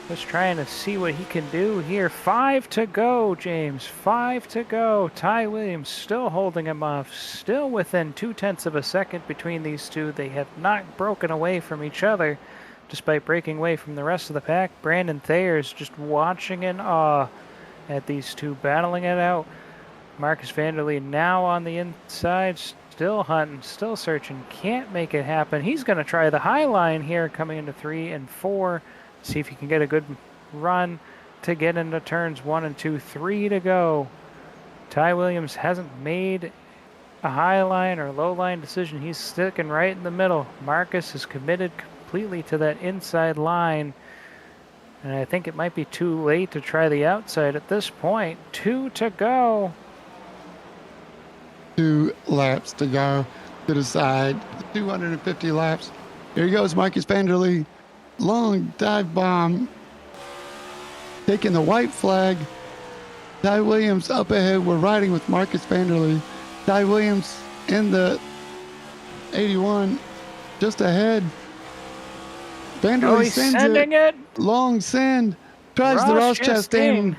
Just trying to see what he can do here. 5 to go, James. 5 to go. Ty Williams still holding him off. Still within 0.2 of a second between these two. They have not broken away from each other, despite breaking away from the rest of the pack. Brandon Thayer's just watching in awe at these two battling it out. Marcus Vanderlee now on the inside, still hunting, still searching, can't make it happen. He's going to try the high line here coming into 3 and 4. See if he can get a good run to get into turns 1 and 2. 3 to go. Ty Williams hasn't made a high line or low line decision. He's sticking right in the middle. Marcus is committed completely to that inside line. And I think it might be too late to try the outside at this point. 2 to go. 2 laps to go to decide 250 laps. Here he goes, Marcus Vanderlee. Long dive bomb. Taking the white flag. Ty Williams up ahead. We're riding with Marcus Vanderlee. Ty Williams in the 81 just ahead. Vanderlee he's sends sending it. Long send. Tries the Ross Chastain. Chastain.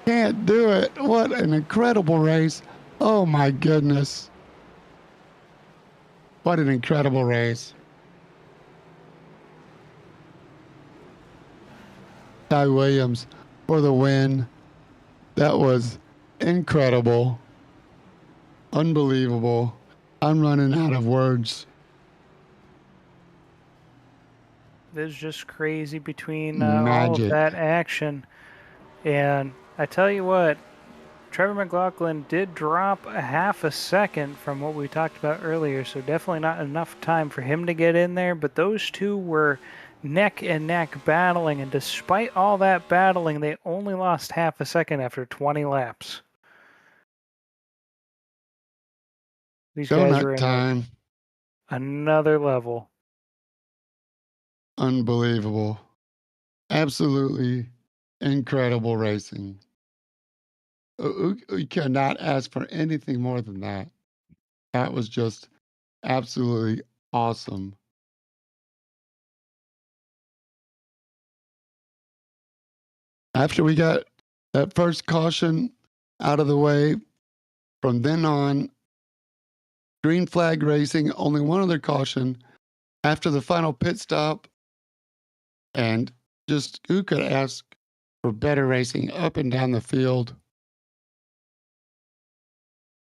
Can't do it. What an incredible race. Oh my goodness. What an incredible race. Ty Williams for the win. That was incredible. Unbelievable. I'm running out of words. It's just crazy between all of that action. And I tell you what, Trevor McLaughlin did drop a half a second from what we talked about earlier, so definitely not enough time for him to get in there, but those two were neck and neck battling, and despite all that battling, they only lost half a second after 20 laps. These guys were in another level. Unbelievable. Absolutely incredible racing. We cannot ask for anything more than that. That was just absolutely awesome. After we got that first caution out of the way, from then on, green flag racing, only one other caution after the final pit stop. And just who could ask for better racing up and down the field?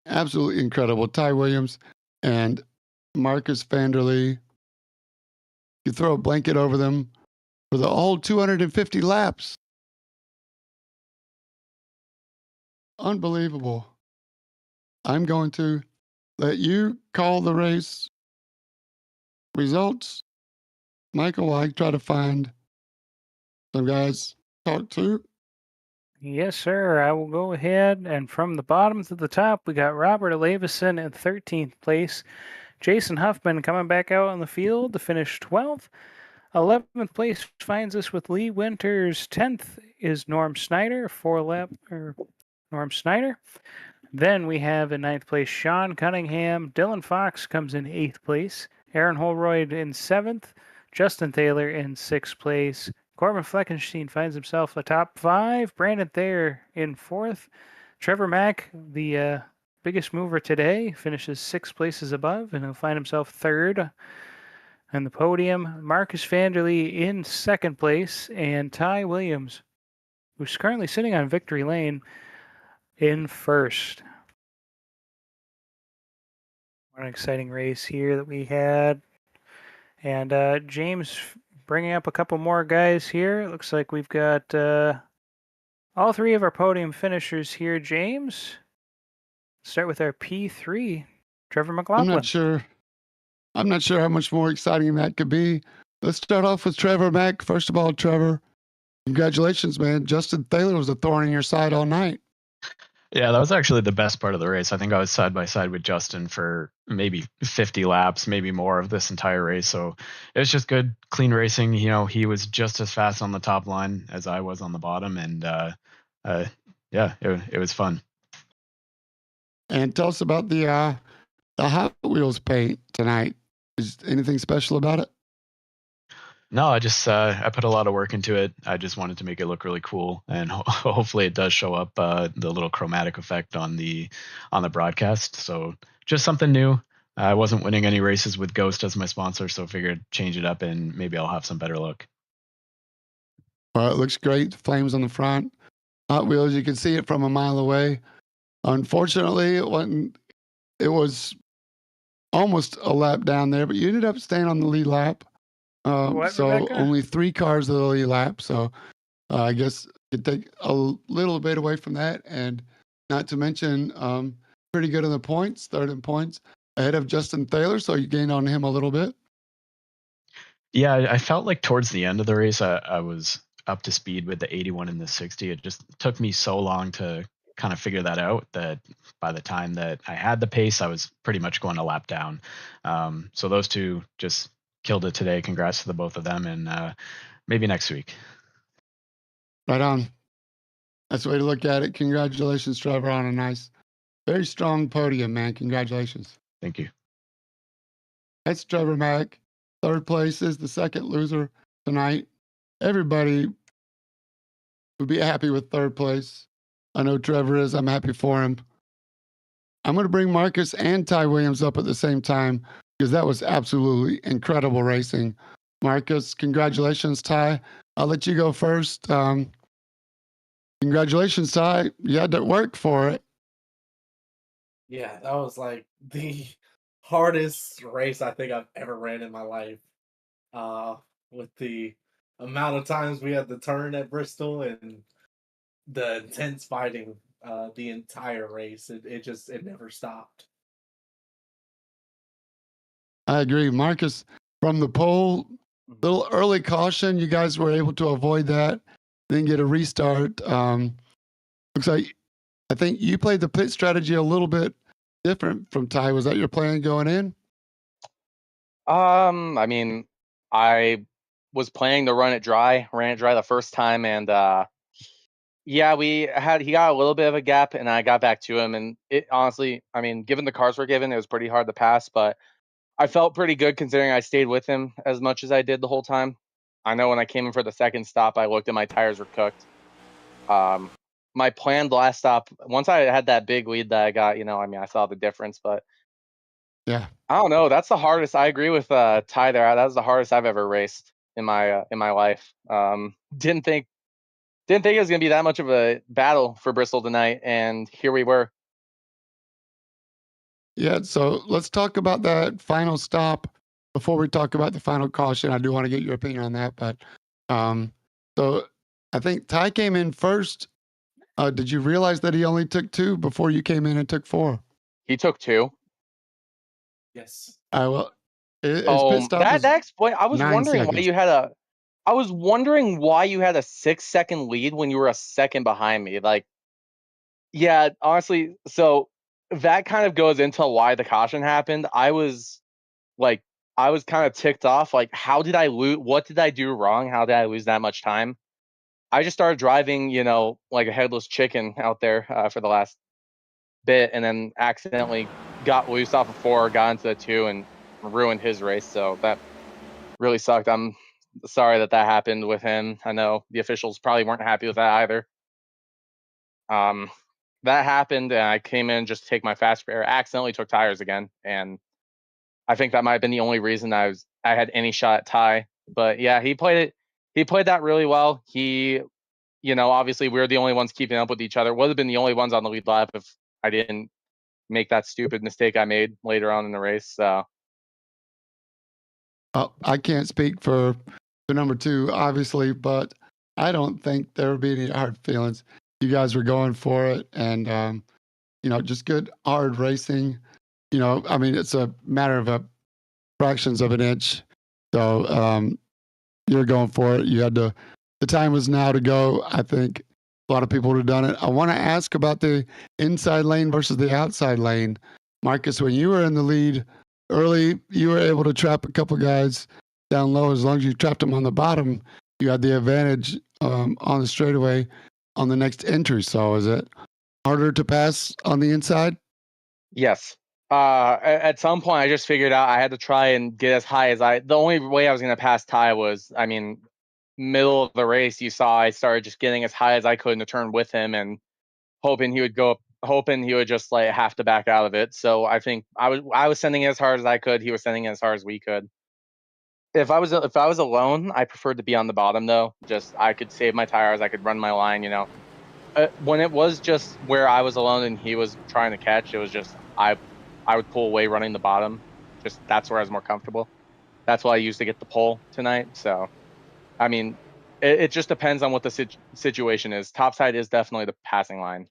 Absolutely incredible. Ty Williams and Marcus Vanderlee. You throw a blanket over them for the whole 250 laps. Unbelievable. I'm going to let you call the race results. Michael, while I try to find some guys to talk to. Yes, sir. I will go ahead. And from the bottom to the top, we got Robert Alavison in 13th place. Jason Huffman coming back out on the field to finish 12th. 11th place finds us with Lee Winters. 10th is Norm Snyder, Norm Snyder. Then we have in 9th place Sean Cunningham. Dylan Fox comes in 8th place. Aaron Holroyd in 7th. Justin Taylor in 6th place. Corbin Fleckenstein finds himself a top 5. Brandon Thayer in 4th. Trevor Mack, the biggest mover today, finishes 6 places above, and he'll find himself 3rd on the podium. Marcus Vanderlee in 2nd place, and Ty Williams, who's currently sitting on victory lane, in 1st. What an exciting race here that we had. And James bringing up a couple more guys here. It looks like we've got all 3 of our podium finishers here, James. Start with our P3, Trevor McLaughlin. I'm not sure how much more exciting that could be. Let's start off with Trevor Mack. First of all, Trevor, congratulations, man. Justin Taylor was a thorn in your side all night. Yeah, that was actually the best part of the race. I think I was side by side with Justin for maybe 50 laps, maybe more of this entire race. So it was just good, clean racing. You know, he was just as fast on the top line as I was on the bottom. And yeah, it was fun. And tell us about the Hot Wheels paint tonight. Is anything special about it? No, I put a lot of work into it. I just wanted to make it look really cool, and hopefully it does show up the little chromatic effect on the broadcast. So just something new. I wasn't winning any races with Ghost as my sponsor, so figured change it up and maybe I'll have some better luck. Well, it looks great. The flames on the front. Hot Wheels, you can see it from a mile away. Unfortunately, it was almost a lap down there, but you ended up staying on the lead lap. So Rebecca? only 3 cars of the lead lap. So I guess you take a little bit away from that, and not to mention pretty good in the points, third in points, ahead of Justin Thaler. So you gained on him a little bit. Yeah, I felt like towards the end of the race, I was up to speed with the 81 and the 60. It just took me so long to kind of figure that out that by the time that I had the pace, I was pretty much going a lap down. So those two just killed it today. Congrats to the both of them, and maybe next week. Right on. That's the way to look at it. Congratulations, Trevor, on a nice, very strong podium, man. Congratulations. Thank you. That's Trevor Mack. Third place is the second loser tonight. Everybody would be happy with third place. I know Trevor is. I'm happy for him. I'm going to bring Marcus and Ty Williams up at the same time because that was absolutely incredible racing. Marcus, congratulations, Ty. I'll let you go first. Congratulations, Ty. You had to work for it. Yeah, that was like the hardest race I think I've ever ran in my life. With the amount of times we had to turn at Bristol and the intense fighting the entire race, it never stopped. I agree. Marcus, from the pole, little early caution. You guys were able to avoid that, then get a restart. Looks like, I think you played the pit strategy a little bit different from Ty. Was that your plan going in? I mean, I was planning to ran it dry the first time, and yeah, he got a little bit of a gap, and I got back to him, and it honestly, I mean, given the cars were given, it was pretty hard to pass, but I felt pretty good considering I stayed with him as much as I did the whole time. I know when I came in for the second stop, I looked and my tires were cooked. My planned last stop, once I had that big lead that I got, I mean, I saw the difference, but Yeah. I don't know. That's the hardest. I agree with Ty there. That was the hardest I've ever raced in my life. Didn't think it was gonna be that much of a battle for Bristol tonight, and here we were. Yeah. So let's talk about that final stop before we talk about the final caution. I do want to get your opinion on that, but so I think Ty came in first. Did you realize that he only took 2 before you came in and took 4? He took 2. Yes. Well, his pit Oh, stop that was explains. I was 9 wondering why seconds. you had a. I was wondering why you had a 6-second lead when you were a second behind me. Like, yeah, honestly, so that kind of goes into why the caution happened. I was kind of ticked off. Like, how did I lose? What did I do wrong? How did I lose that much time? I just started driving, like a headless chicken out there for the last bit, and then accidentally got loose off of 4, got into the 2, and ruined his race. So that really sucked. I'm sorry that happened with him. I know the officials probably weren't happy with that either. That happened, and I came in just to take my fast spare. Accidentally took tires again, and I think that might have been the only reason I had any shot at Ty. But yeah, he played it. He played that really well. He, obviously we were the only ones keeping up with each other. Would have been the only ones on the lead lap if I didn't make that stupid mistake I made later on in the race. So I can't speak for the number 2, obviously, but I don't think there would be any hard feelings. You guys were going for it, and just good hard racing. I mean, it's a matter of fractions of an inch. So you're going for it. You had to. The time was now to go. I think a lot of people would have done it. I want to ask about the inside lane versus the outside lane. Marcus, when you were in the lead early, you were able to trap a couple guys down low. As long as you trapped them on the bottom, you had the advantage on the straightaway on the next entry. So is it harder to pass on the inside? Yes. At some point, I just figured out I had to try and get as high as the only way I was going to pass Ty was, I mean, middle of the race, you saw I started just getting as high as I could in the turn with him and hoping he would just like have to back out of it. So I think I was sending it as hard as I could. He was sending it as hard as we could. If I was alone, I preferred to be on the bottom though. Just I could save my tires, I could run my line. When it was just where I was alone and he was trying to catch, it was just I would pull away running the bottom. Just that's where I was more comfortable. That's what I used to get the pole tonight. So I mean, it just depends on what the situation is. Topside is definitely the passing line.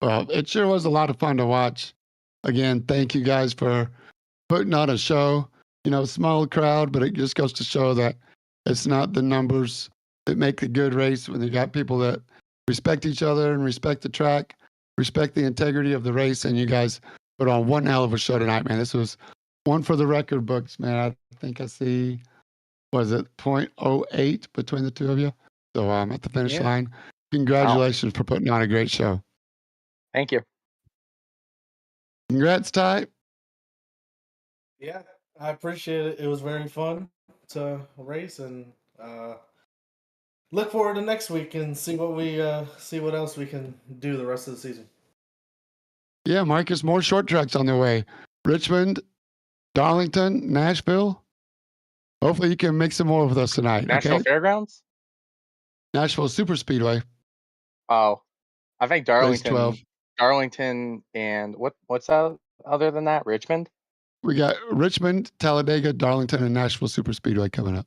Well, it sure was a lot of fun to watch. Again, thank you guys for putting on a show. Small crowd, but it just goes to show that it's not the numbers that make a good race when you got people that respect each other and respect the track, respect the integrity of the race, and you guys put on one hell of a show tonight, man. This was one for the record books, man. I think I see, was it 0.08 between the two of you? So I'm at the finish line. Congratulations for putting on a great show. Thank you. Congrats, Ty. Yeah, I appreciate it. It was very fun to race, and look forward to next week and see what else we can do the rest of the season. Yeah, Marcus, more short tracks on the way. Richmond, Darlington, Nashville. Hopefully you can make some more with us tonight. Nashville okay? Fairgrounds? Nashville Super Speedway. Oh, I think Race 12. Darlington, and what's that other than that? Richmond? We got Richmond, Talladega, Darlington, and Nashville Super Speedway coming up.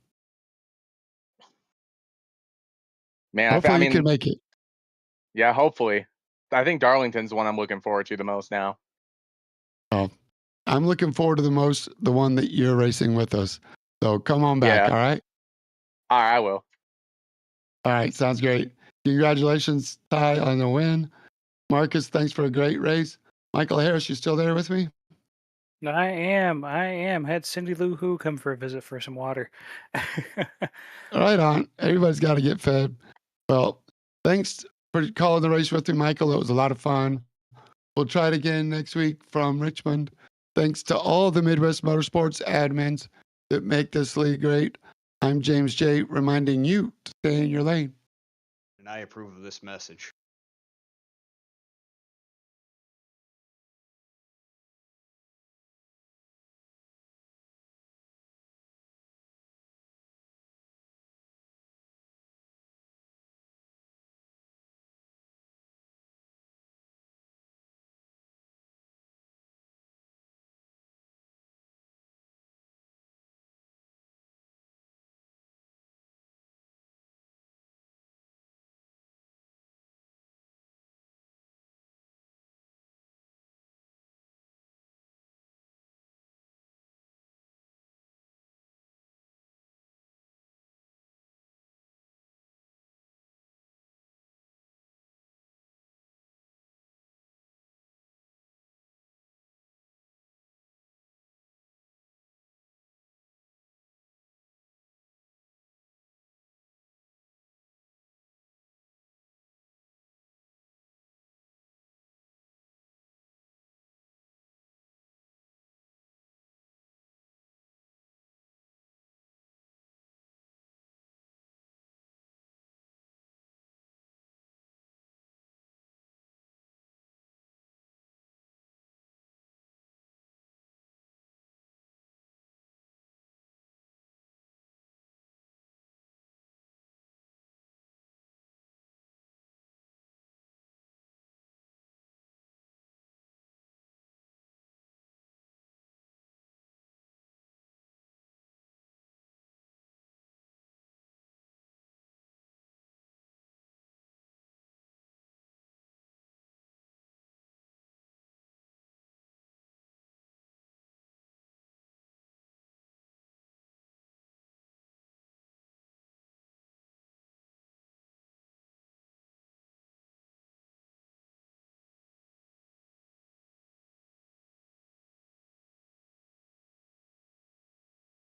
Man, Hopefully you can make it. Yeah, hopefully. I think Darlington's the one I'm looking forward to the most now. Oh, I'm looking forward to the one that you're racing with us. So come on back, Yeah. all right? All right, I will. All right, sounds great. Congratulations, Ty, on the win. Marcus, thanks for a great race. Michael Harris, you still there with me? I am. Had Cindy Lou Who come for a visit for some water. Right on. Everybody's got to get fed. Well, thanks for calling the race with me, Michael. It was a lot of fun. We'll try it again next week from Richmond. Thanks to all the Midwest Motorsports admins that make this league great. I'm James J., reminding you to stay in your lane. And I approve of this message.